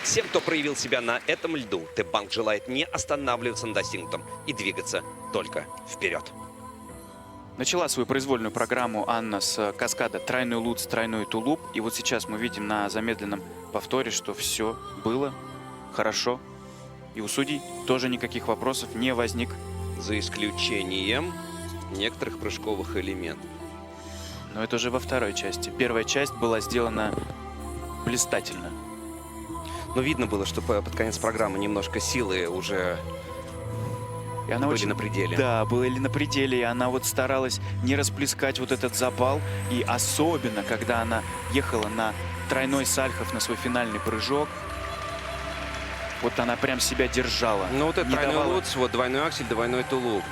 Всем, кто проявил себя на этом льду, Т-Банк желает не останавливаться на достигнутом и двигаться только вперед. Начала свою произвольную программу Анна с каскада тройной луц, тройной тулуп. И вот сейчас мы видим на замедленном повторе, что все было хорошо. И у судей тоже никаких вопросов не возник. За исключением некоторых прыжковых элементов. Но это уже во второй части. Первая часть была сделана блистательно. Но видно было, что под конец программы немножко силы уже И она были очень, на пределе. Да, были на пределе. И она вот старалась не расплескать вот этот запал. И особенно, когда она ехала на тройной сальхов на свой финальный прыжок, вот она прям себя держала. Ну вот это не тройной давала. луц, вот двойной аксель, двойной тулуп.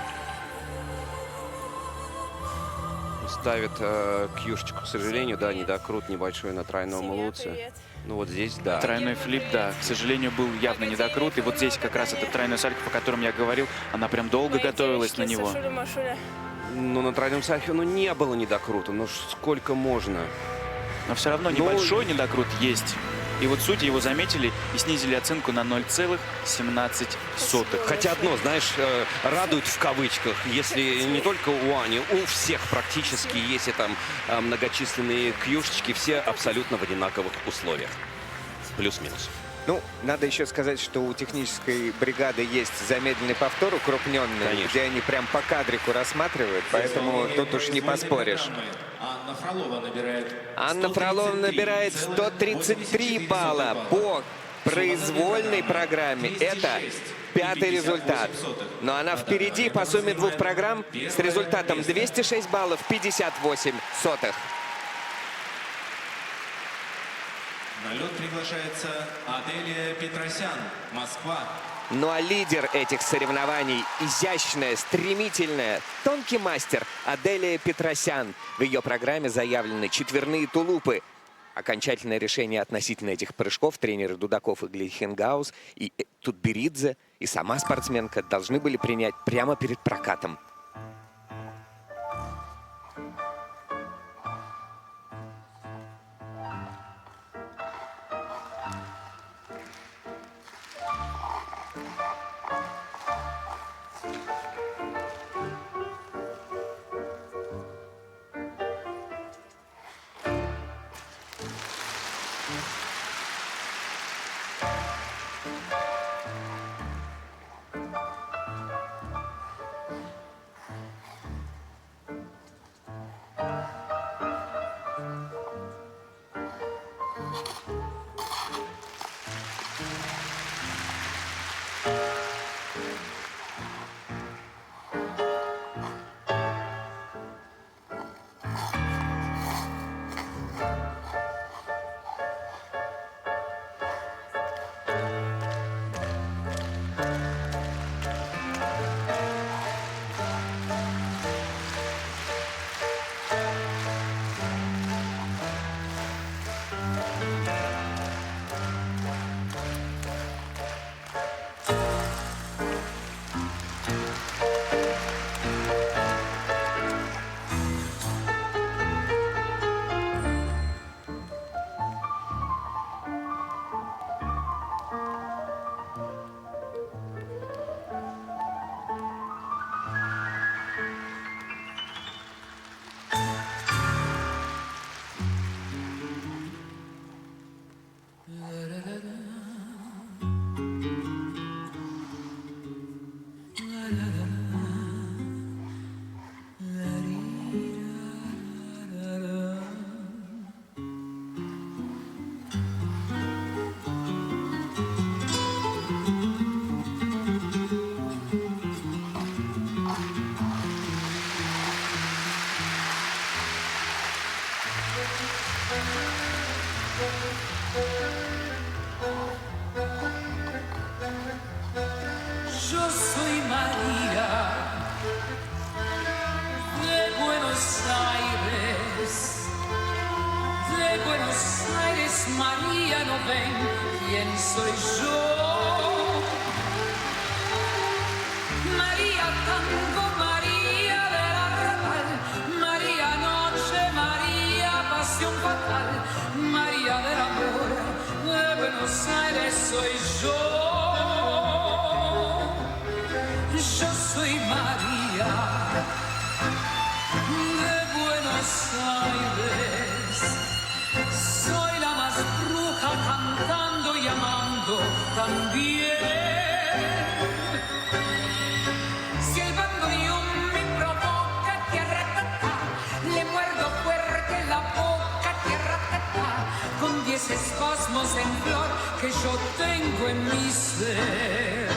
Ставит кьюшечку, к сожалению, да, недокрут небольшой на тройном луце. Ну вот здесь, да. Тройной флип, да, к сожалению, был явно недокрут. И вот здесь как раз этот тройной сальхов, о котором я говорил, она прям долго готовилась на него. Ну на тройном сальхе, ну не было недокрута, ну сколько можно. Но все равно небольшой недокрут есть. И вот судьи его заметили и снизили оценку на 0,17. Хотя одно, знаешь, радует в кавычках, если не только у Ани, у всех практически, если там многочисленные кьюшечки, все абсолютно в одинаковых условиях. Плюс-минус. Ну, надо еще сказать, что у технической бригады есть замедленный повтор укрупненный, Конечно. где они прям по кадрику рассматривают, поэтому тут уж не поспоришь. Анна Фролова набирает Анна Фролова набирает 133 балла по произвольной программе. Это 5-й результат. Но она впереди по сумме двух программ с результатом 206 баллов 58 сотых. На лед приглашается Аделия Петросян, Москва. Ну а лидер этих соревнований — изящная, стремительная, тонкий мастер Аделия Петросян. В ее программе заявлены четверные тулупы. Окончательное решение относительно этих прыжков тренеры Дудаков и Глихенгаус, и Тутберидзе, и сама спортсменка должны были принять прямо перед прокатом. Yo soy María de Buenos Aires. De Buenos Aires, María, no ven quién soy yo. María tango, María del arrabal, María noche, María pasión fatal, María del amor, de Buenos Aires soy yo. Yo soy María de Buenos Aires. Soy la más bruja cantando y amando también. Si el bandoneón me provoca, tierra tata, le muerdo fuerte la boca, tierra tata, con 10 espasmos en flor que yo tengo en mi ser.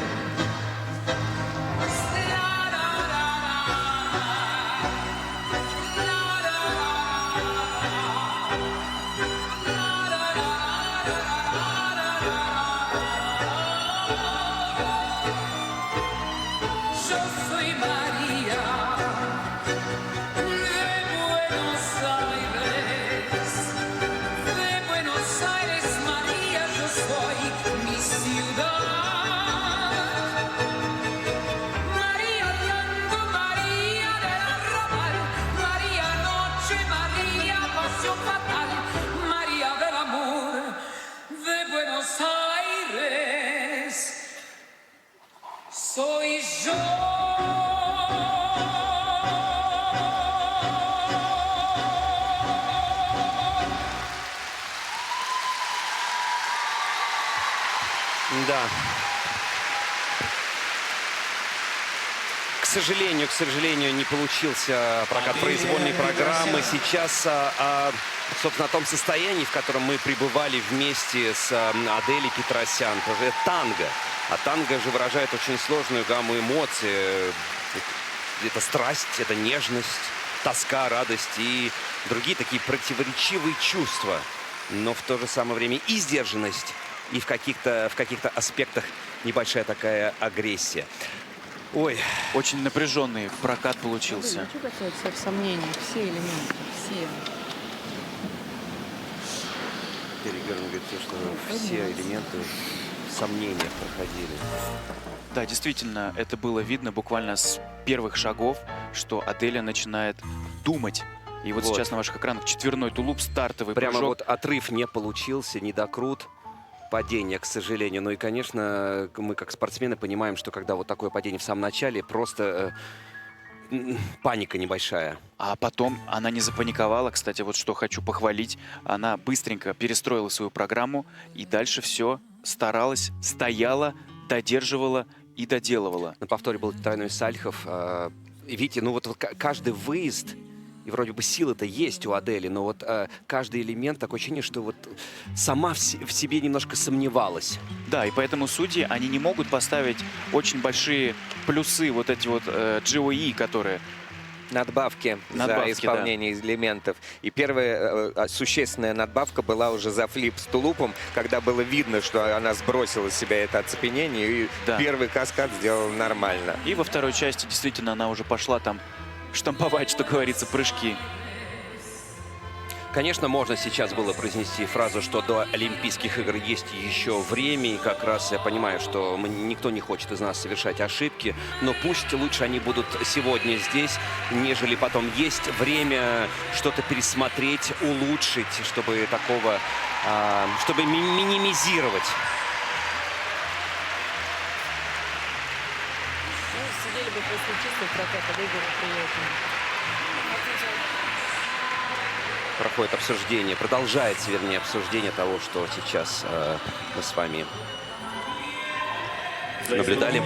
Yo soy María de Buenos Aires. De Buenos Aires, María, yo soy mi ciudad. María Blanco, María del arrabal, María noche, María pasión fatal, María del amor de Buenos Aires. Soy yo. Да. К сожалению, не получился прокат произвольной программы. Сейчас, собственно, о том состоянии, в котором мы пребывали вместе с Аделей Петросян. Это танго. А танго же выражает очень сложную гамму эмоций. Это страсть, это нежность, тоска, радость и другие такие противоречивые чувства. Но в то же самое время и сдержанность, и в каких-то аспектах небольшая такая агрессия. Ой. Очень напряженный прокат получился. Что касается сомнений, все элементы, все. Герн говорит, что все элементы в сомнениях проходили. Да, действительно, это было видно буквально с первых шагов, что Аделя начинает думать. И вот сейчас на ваших экранах четверной тулуп, стартовый Прямо прыжок. вот отрыв не получился, недокрут, падение, к сожалению. Ну и, конечно, мы как спортсмены понимаем, что когда вот такое падение в самом начале, просто паника небольшая. А потом она не запаниковала. Кстати, вот что хочу похвалить. Она быстренько перестроила свою программу и дальше все старалась, стояла, додерживала и доделывала. На повторе был тройной сальхов. Видите, ну вот каждый выезд, и вроде бы силы-то есть у Адели, но вот каждый элемент, такое ощущение, что вот сама в себе немножко сомневалась. Да, и поэтому судьи, они не могут поставить очень большие плюсы, вот эти вот GOE, которые... Надбавки за исполнение элементов. И первая существенная надбавка была уже за флип с тулупом, когда было видно, что она сбросила с себя это оцепенение, и первый каскад сделал нормально. И во второй части действительно она уже пошла там штамповать, что говорится, прыжки. Конечно, можно сейчас было произнести фразу, что до Олимпийских игр есть еще время, и как раз я понимаю, что никто не хочет из нас совершать ошибки, но пусть лучше они будут сегодня здесь, нежели потом есть время что-то пересмотреть, улучшить, чтобы такого, чтобы минимизировать. Сидели бы после чистого проката, да, было приятно. Проходит обсуждение, продолжается, вернее, обсуждение того, что сейчас мы с вами наблюдали.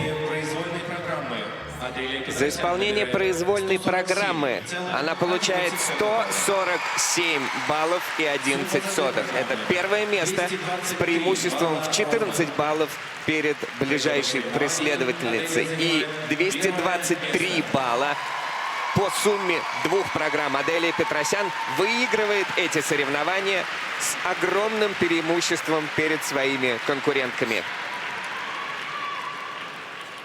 За исполнение произвольной программы она получает 147 баллов и 11 сотых. Это первое место с преимуществом в 14 баллов перед ближайшей преследовательницей. И 223 балла по сумме двух программ. Аделия Петросян выигрывает эти соревнования с огромным преимуществом перед своими конкурентками.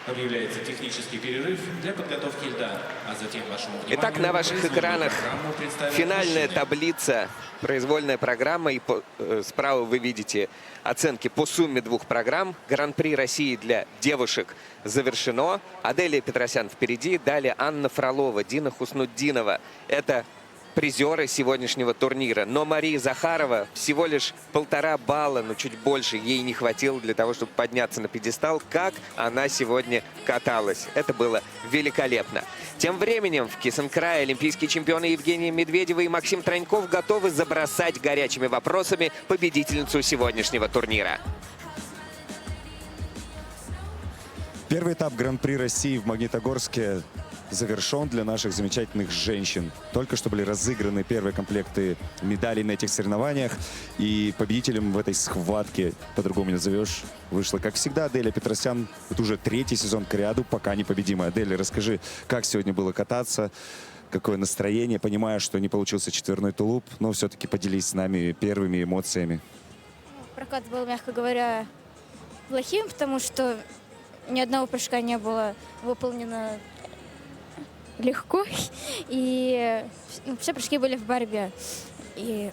Объявляется технический перерыв для подготовки льда, а затем вашему вниманию... Итак, на ваших произвольную экранах программу представят финальная мужчины. таблица, произвольная программа. И справа вы видите оценки по сумме двух программ. Гран-при России для девушек завершено. Аделия Петросян впереди. Далее Анна Фролова, Дина Хуснутдинова. Это призеры сегодняшнего турнира. Но Мария Захарова всего лишь 1,5 балла, но чуть больше ей не хватило для того, чтобы подняться на пьедестал. Как она сегодня каталась. Это было великолепно. Тем временем в Кисенкрае олимпийские чемпионы Евгения Медведева и Максим Троньков готовы забросать горячими вопросами победительницу сегодняшнего турнира. Первый этап Гран-при России в Магнитогорске завершен для наших замечательных женщин. Только что были разыграны первые комплекты медалей на этих соревнованиях. И победителем в этой схватке, по-другому не назовешь, вышла, как всегда, Аделия Петросян. Это уже 3-й сезон к ряду, пока непобедимая. Аделия, расскажи, как сегодня было кататься, какое настроение, понимая, что не получился четверной тулуп, но все-таки поделись с нами первыми эмоциями. Прокат был, мягко говоря, плохим, потому что ни одного прыжка не было выполнено легко, и все прыжки были в борьбе. И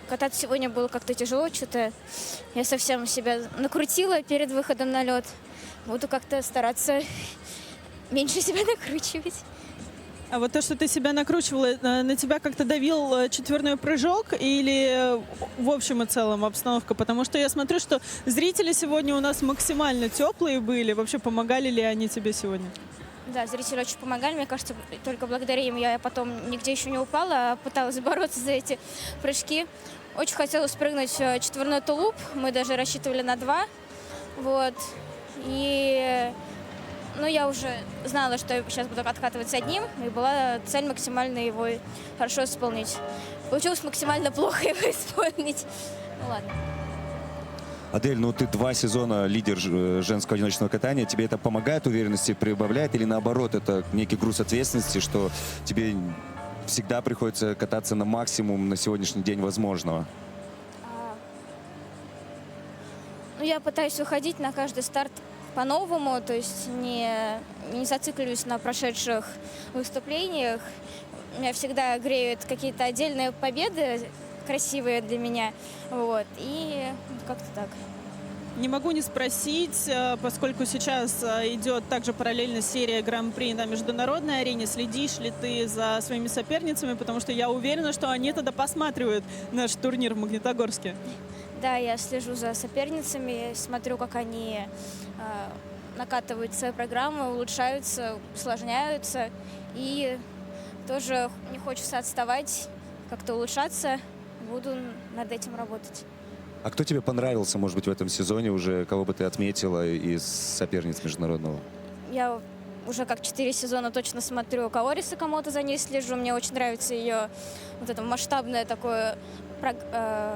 кататься сегодня было как-то тяжело, что-то я совсем себя накрутила перед выходом на лед. Буду как-то стараться меньше себя накручивать. А вот то, что ты себя накручивала, на тебя как-то давил четверной прыжок или в общем и целом обстановка? Потому что я смотрю, что зрители сегодня у нас максимально теплые были. Вообще, помогали ли они тебе сегодня? Да, зрители очень помогали. Мне кажется, только благодаря им я потом нигде еще не упала, а пыталась бороться за эти прыжки. Очень хотела спрыгнуть четверной тулуп. Мы даже рассчитывали на 2. Вот. И я уже знала, что я сейчас буду откатываться одним, и была цель максимально его хорошо исполнить. Получилось максимально плохо его исполнить. Ну ладно. Адель, ты 2 сезона лидер женского одиночного катания. Тебе это помогает, уверенности прибавляет? Или наоборот, это некий груз ответственности, что тебе всегда приходится кататься на максимум на сегодняшний день возможного? Я пытаюсь выходить на каждый старт по-новому, то есть не зацикливаюсь на прошедших выступлениях. Меня всегда греют какие-то отдельные победы, красивые для меня. Вот. И как-то так. Не могу не спросить, поскольку сейчас идет также параллельно серия Гран-при на международной арене, следишь ли ты за своими соперницами, потому что я уверена, что они тогда посматривают наш турнир в Магнитогорске. Да, я слежу за соперницами, смотрю, как они накатывают свои программы, улучшаются, усложняются. И тоже не хочется отставать, как-то улучшаться. Буду над этим работать. А кто тебе понравился, может быть, в этом сезоне уже? Кого бы ты отметила из соперниц международного? Я уже как 4 сезона точно смотрю Каори Сакамото, за ней слежу. Мне очень нравится ее вот это масштабное такое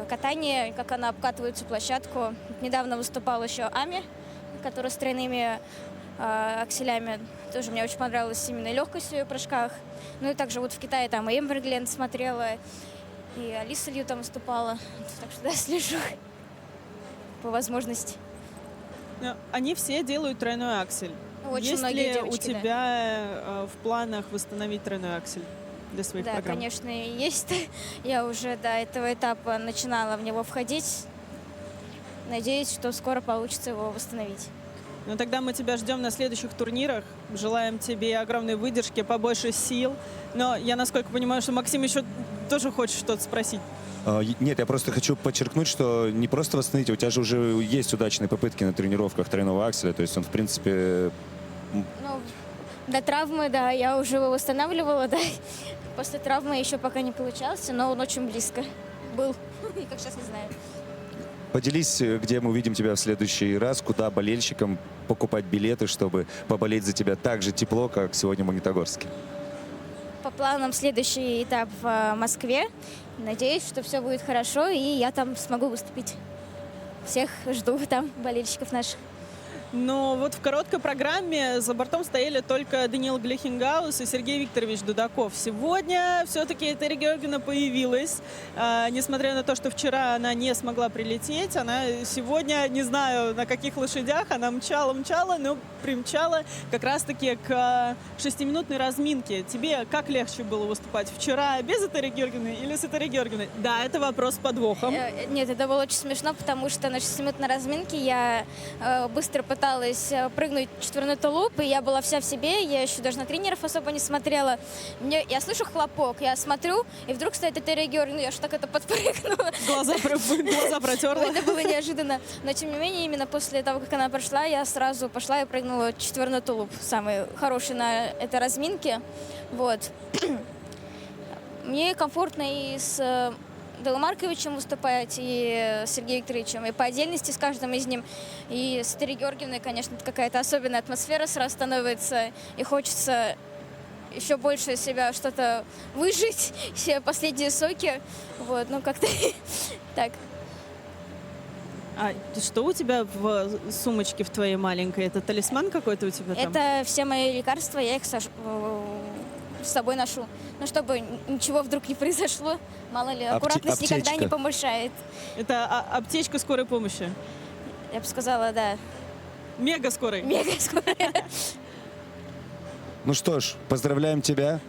катание, как она обкатывает всю площадку. Недавно выступала еще Ами, которая с тройными акселями. Тоже мне очень понравилась именно легкость в ее прыжках. Ну и также вот в Китае там и Эмбер Гленд смотрела, и Алиса Лью там выступала. Так что да, слежу по возможности. Они все делают тройной аксель. Очень Есть многие ли девочки, у тебя в планах восстановить тройной аксель для своих программ? Да, конечно, есть. Я уже до этого этапа начинала в него входить. Надеюсь, что скоро получится его восстановить. Ну тогда мы тебя ждем на следующих турнирах. Желаем тебе огромной выдержки, побольше сил. Но я, насколько понимаю, что Максим еще тоже хочет что-то спросить. Нет, я просто хочу подчеркнуть, что не просто восстановить, у тебя же уже есть удачные попытки на тренировках тройного акселя, то есть он, в принципе... До травмы, да, я уже его восстанавливала, да. После травмы еще пока не получался, но он очень близко был. И как сейчас, не знаю. Поделись, где мы увидим тебя в следующий раз, куда болельщикам покупать билеты, чтобы поболеть за тебя так же тепло, как сегодня в Магнитогорске. По планам следующий этап в Москве. Надеюсь, что все будет хорошо, и я там смогу выступить. Всех жду там, болельщиков наших. Но вот в короткой программе за бортом стояли только Даниил Глехенгаус и Сергей Викторович Дудаков. Сегодня все-таки Этери Георгиевна появилась. Несмотря на то, что вчера она не смогла прилететь, она сегодня, не знаю на каких лошадях, она мчала, но примчала как раз-таки к 6-минутной разминке. Тебе как легче было выступать? Вчера без Этери Георгиевны или с Этери Георгиевной? Да, это вопрос с подвохом. Нет, это было очень смешно, потому что на 6-минутной разминке я быстро пыталась прыгнуть четверной тулуп, и я была вся в себе, я еще даже на тренеров особо не смотрела. Я слышу хлопок, я смотрю, и вдруг стоит Этери Георгиевна, я же так это подпрыгнула. Глаза протерла. Это было неожиданно. Но тем не менее, именно после того, как она прошла, я сразу пошла и прыгнула четверной тулуп, самый хороший на этой разминке. Вот. Мне комфортно и с Данилом Марковичем выступать, и с Сергеем Викторовичем, и по отдельности с каждым из них. И с Этери Георгиевной, конечно, это какая-то особенная атмосфера сразу становится, и хочется еще больше из себя что-то выжить, все последние соки. Вот, ну как-то так. А что у тебя в сумочке в твоей маленькой? Это талисман какой-то у тебя там? Это все мои лекарства, я их с собой ношу. Ну, чтобы ничего вдруг не произошло, мало ли, аккуратность никогда не помешает. Это аптечка скорой помощи? Я бы сказала, да. Мега скорой? Мега скорой. Ну что ж, поздравляем тебя.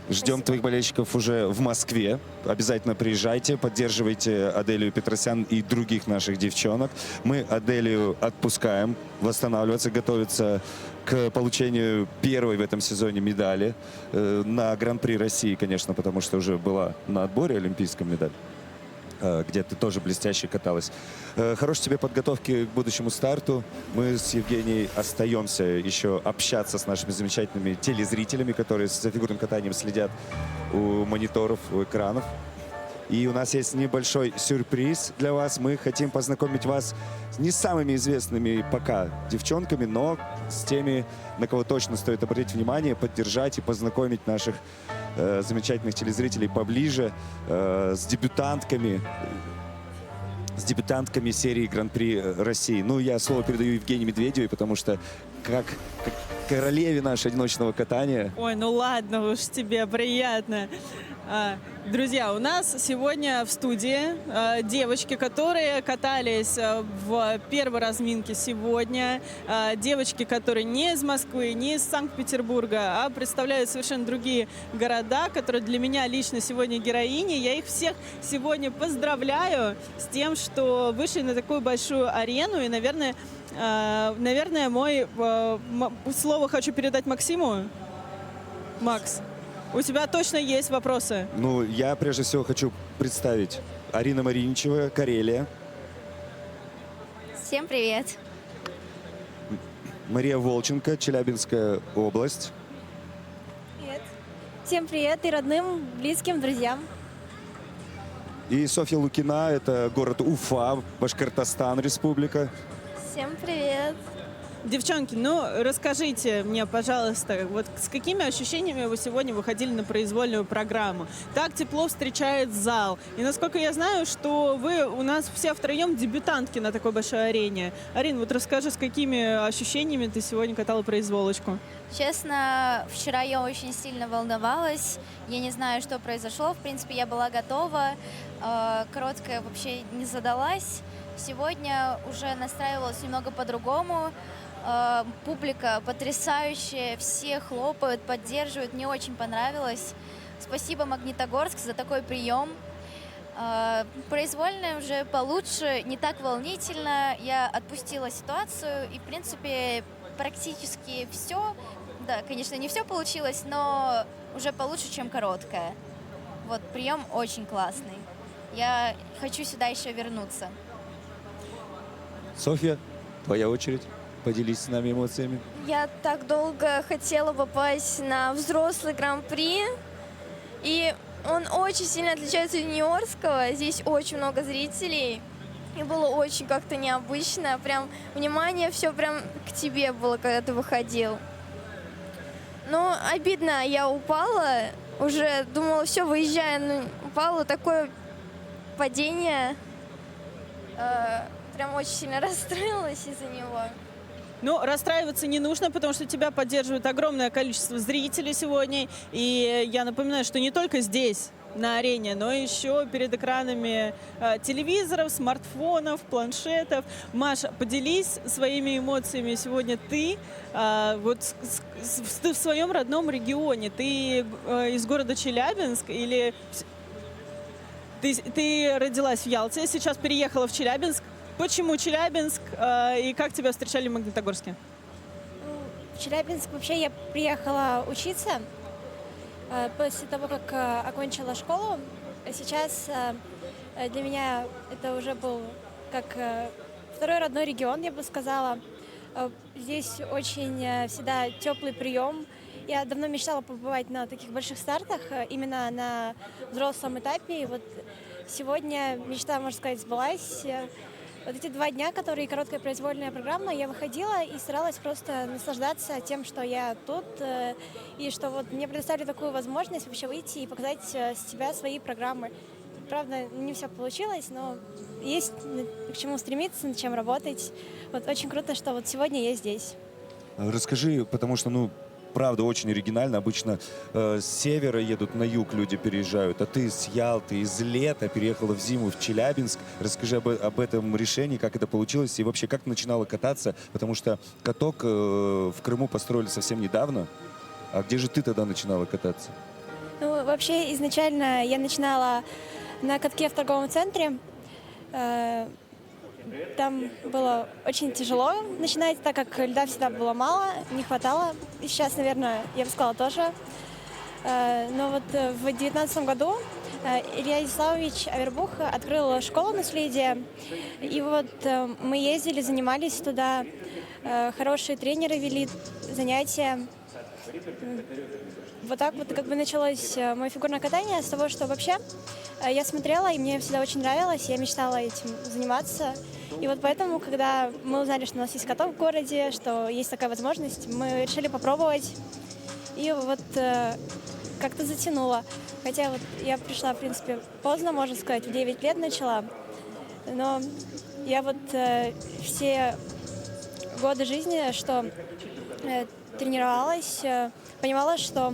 Ждем твоих болельщиков уже в Москве. Обязательно приезжайте, поддерживайте Аделию Петросян и других наших девчонок. Мы Аделию отпускаем восстанавливаться, готовиться к получению первой в этом сезоне медали на Гран-при России, конечно, потому что уже была на отборе олимпийская медаль, где ты тоже блестяще каталась. Хорошей тебе подготовки к будущему старту. Мы с Евгенией остаемся еще общаться с нашими замечательными телезрителями, которые за фигурным катанием следят у мониторов, у экранов. И у нас есть небольшой сюрприз для вас. Мы хотим познакомить вас с не самыми известными пока девчонками, но с теми, на кого точно стоит обратить внимание, поддержать и познакомить наших замечательных телезрителей поближе с дебютантками серии Гран-при России. Ну, я слово передаю Евгении Медведевой, потому что как королеве нашего одиночного катания. Ой, ну ладно уж тебе, приятно. Друзья, у нас сегодня в студии девочки, которые катались в первой разминке сегодня. Девочки, которые не из Москвы, не из Санкт-Петербурга, а представляют совершенно другие города, которые для меня лично сегодня героини. Я их всех сегодня поздравляю с тем, что вышли на такую большую арену. И, наверное, слово хочу передать Максиму. Макс, у тебя точно есть вопросы? Ну, я прежде всего хочу представить Арина Мариничева, Карелия. Всем привет. Мария Волченко, Челябинская область. Привет. Всем привет и родным, близким, друзьям. И Софья Лукина, это город Уфа, Башкортостан, республика. Всем привет. Девчонки, ну расскажите мне, пожалуйста, вот с какими ощущениями вы сегодня выходили на произвольную программу? Так тепло встречает зал. И насколько я знаю, что вы у нас все втроем дебютантки на такой большой арене. Арин, вот расскажи, с какими ощущениями ты сегодня катала произволочку? Честно, вчера я очень сильно волновалась. Я не знаю, что произошло. В принципе, я была готова. Короткая вообще не задалась. Сегодня уже настраивалась немного по-другому. Публика потрясающая, все хлопают, поддерживают. Мне очень понравилось. Спасибо, Магнитогорск, за такой прием. Произвольная уже получше, не так волнительно. Я отпустила ситуацию и, в принципе, практически все. Да, конечно, не все получилось, но уже получше, чем короткая. Вот, прием очень классный. Я хочу сюда еще вернуться. Софья, твоя очередь. Поделись с нами эмоциями. Я так долго хотела попасть на взрослый гран-при, и он очень сильно отличается от юниорского. Здесь очень много зрителей, и было очень как-то необычно. Прям внимание все прям к тебе было, когда ты выходил. Но обидно, я упала, уже думала, все, выезжаю, но упала, такое падение. Прям очень сильно расстроилась из-за него. Но расстраиваться не нужно, потому что тебя поддерживает огромное количество зрителей сегодня. И я напоминаю, что не только здесь, на арене, но еще перед экранами телевизоров, смартфонов, планшетов. Маша, поделись своими эмоциями сегодня ты. Ты в своем родном регионе. Ты из города Челябинск или... Ты родилась в Ялте, сейчас переехала в Челябинск. Почему Челябинск и как тебя встречали в Магнитогорске? В Челябинск вообще я приехала учиться после того, как окончила школу. Сейчас для меня это уже был как второй родной регион, я бы сказала. Здесь очень всегда теплый прием. Я давно мечтала побывать на таких больших стартах, именно на взрослом этапе. И вот сегодня мечта, можно сказать, сбылась. Вот эти 2 дня, которые короткая произвольная программа, я выходила и старалась просто наслаждаться тем, что я тут, и что вот мне предоставили такую возможность вообще выйти и показать с себя свои программы. Правда, не все получилось, но есть к чему стремиться, над чем работать. Вот очень круто, что вот сегодня я здесь. Расскажи, потому что, правда, очень оригинально. Обычно с севера едут на юг, люди переезжают, а ты с Ялты, из лета переехала в зиму в Челябинск. Расскажи об этом решении, как это получилось и вообще как ты начинала кататься, потому что каток в Крыму построили совсем недавно. А где же ты тогда начинала кататься? Вообще, изначально я начинала на катке в торговом центре. Там было очень тяжело начинать, так как льда всегда было мало, не хватало. И сейчас, наверное, я бы сказала, тоже. Но вот в 2019 году Илья Исаевич Авербух открыл школу наследия. И вот мы ездили, занимались туда. Хорошие тренеры вели занятия. Вот так вот как бы началось мое фигурное катание с того, что вообще я смотрела, и мне всегда очень нравилось, я мечтала этим заниматься. И вот поэтому, когда мы узнали, что у нас есть каток в городе, что есть такая возможность, мы решили попробовать. И вот как-то затянуло. Хотя вот я пришла, в принципе, поздно, можно сказать, в 9 лет начала. Но я вот все годы жизни, что тренировалась, понимала, что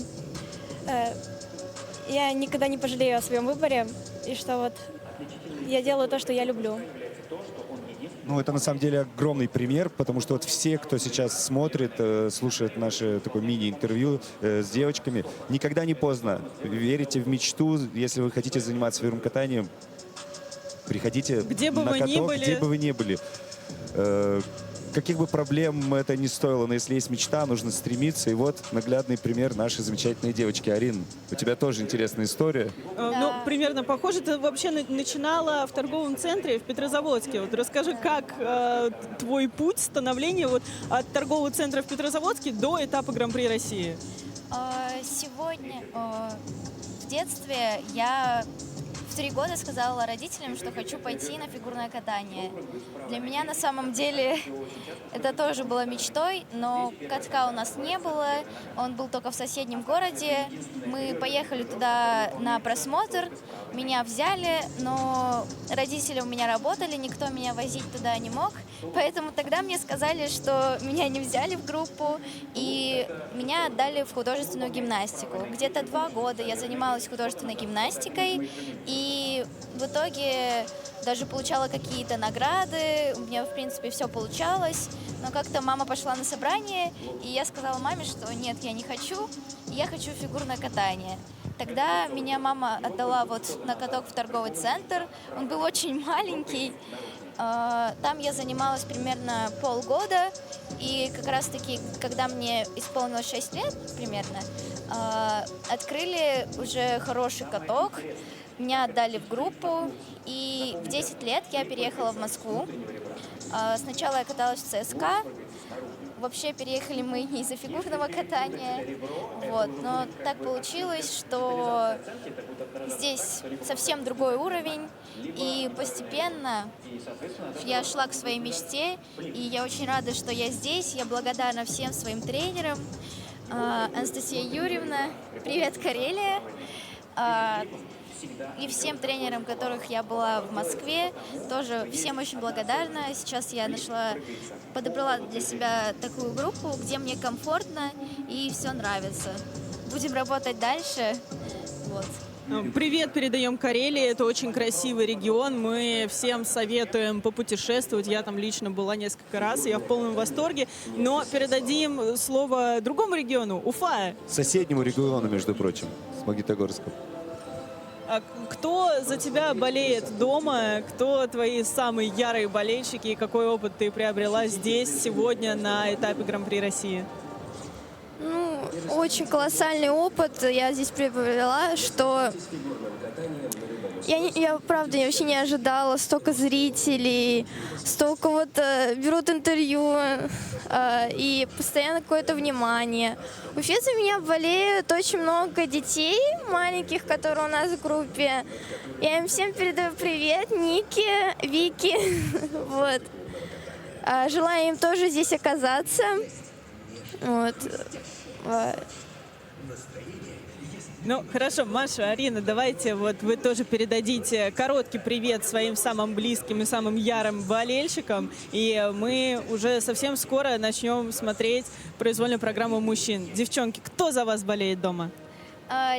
я никогда не пожалею о своем выборе, и что вот я делаю то, что я люблю. Это на самом деле огромный пример, потому что вот все, кто сейчас смотрит, слушает наше такое мини-интервью с девочками, никогда не поздно. Верите в мечту, если вы хотите заниматься фигурным катанием, приходите где бы на вы каток, ни были. где бы вы ни были. Каких бы проблем это ни стоило, но если есть мечта, нужно стремиться. И вот наглядный пример нашей замечательной девочки. Арин, у тебя тоже интересная история. Примерно похоже. Ты вообще начинала в торговом центре в Петрозаводске. Вот расскажи, как твой путь становления от торгового центра в Петрозаводске до этапа Гран-при России? Сегодня в детстве я в 3 года сказала родителям, что хочу пойти на фигурное катание. Для меня на самом деле это тоже было мечтой, но катка у нас не было, он был только в соседнем городе. Мы поехали туда на просмотр, меня взяли, но родители у меня работали, никто меня возить туда не мог, поэтому тогда мне сказали, что меня не взяли в группу, и меня отдали в художественную гимнастику. Где-то 2 года я занималась художественной гимнастикой, и в итоге даже получала какие-то награды, у меня, в принципе, все получалось, но как-то мама пошла на собрание, и я сказала маме, что нет, я не хочу, я хочу фигурное катание. Тогда меня мама отдала на каток в торговый центр, он был очень маленький, там я занималась примерно полгода, и как раз-таки, когда мне исполнилось 6 лет примерно, открыли уже хороший каток, меня отдали в группу, и в 10 лет я переехала в Москву. Сначала я каталась в ЦСКА. Вообще переехали мы не из-за фигурного катания, но так получилось, что здесь совсем другой уровень, и постепенно я шла к своей мечте, и я очень рада, что я здесь, я благодарна всем своим тренерам. Анастасия Юрьевна, привет, Карелия. И всем тренерам, которых я была в Москве, тоже всем очень благодарна. Сейчас я подобрала для себя такую группу, где мне комфортно и все нравится. Будем работать дальше. Вот. Привет передаем Карелии. Это очень красивый регион. Мы всем советуем попутешествовать. Я там лично была несколько раз. Я в полном восторге. Но передадим слово другому региону. Уфа. Соседнему региону, между прочим, с Магнитогорском. А кто за тебя болеет дома? Кто твои самые ярые болельщики? И какой опыт ты приобрела здесь, сегодня, на этапе Гран-при России? Ну, очень колоссальный опыт я здесь приобрела, что я правда вообще не ожидала столько зрителей, столько берут интервью и постоянно какое-то внимание. В Уфе за меня болеют очень много детей маленьких, которые у нас в группе. Я им всем передаю привет, Нике, Вики. Вот. Желаю им тоже здесь оказаться. Вот. Ну, хорошо, Маша, Арина, давайте вы тоже передадите короткий привет своим самым близким и самым ярым болельщикам. И мы уже совсем скоро начнем смотреть произвольную программу мужчин. Девчонки, кто за вас болеет дома?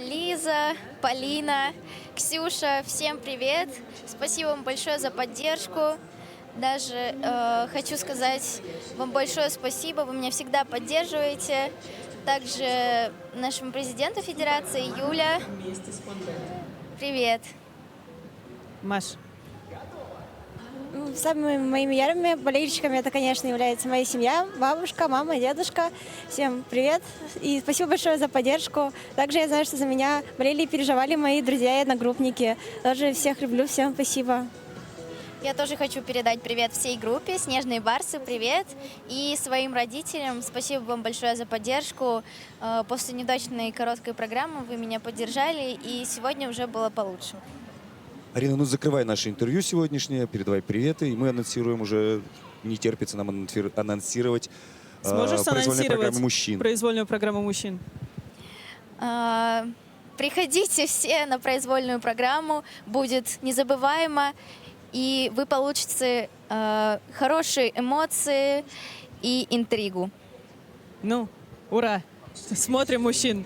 Лиза, Полина, Ксюша, всем привет. Спасибо вам большое за поддержку. Даже хочу сказать вам большое спасибо, вы меня всегда поддерживаете. Также нашему президенту Федерации Юля. Привет. Маш. Самыми моими ярыми болельщиками это, конечно, является моя семья, бабушка, мама, дедушка. Всем привет и спасибо большое за поддержку. Также я знаю, что за меня болели и переживали мои друзья и одногруппники. Тоже всех люблю, всем спасибо. Я тоже хочу передать привет всей группе «Снежные барсы», привет. И своим родителям спасибо вам большое за поддержку. После неудачной короткой программы вы меня поддержали, и сегодня уже было получше. Арина, ну закрывай наше интервью сегодняшнее, передавай приветы, и мы анонсируем уже, не терпится нам анонсировать произвольную программу мужчин. Произвольную программу мужчин. Приходите все на произвольную программу, будет незабываемо. И вы получите хорошие эмоции и интригу. Ну, ура! Смотрим мужчин.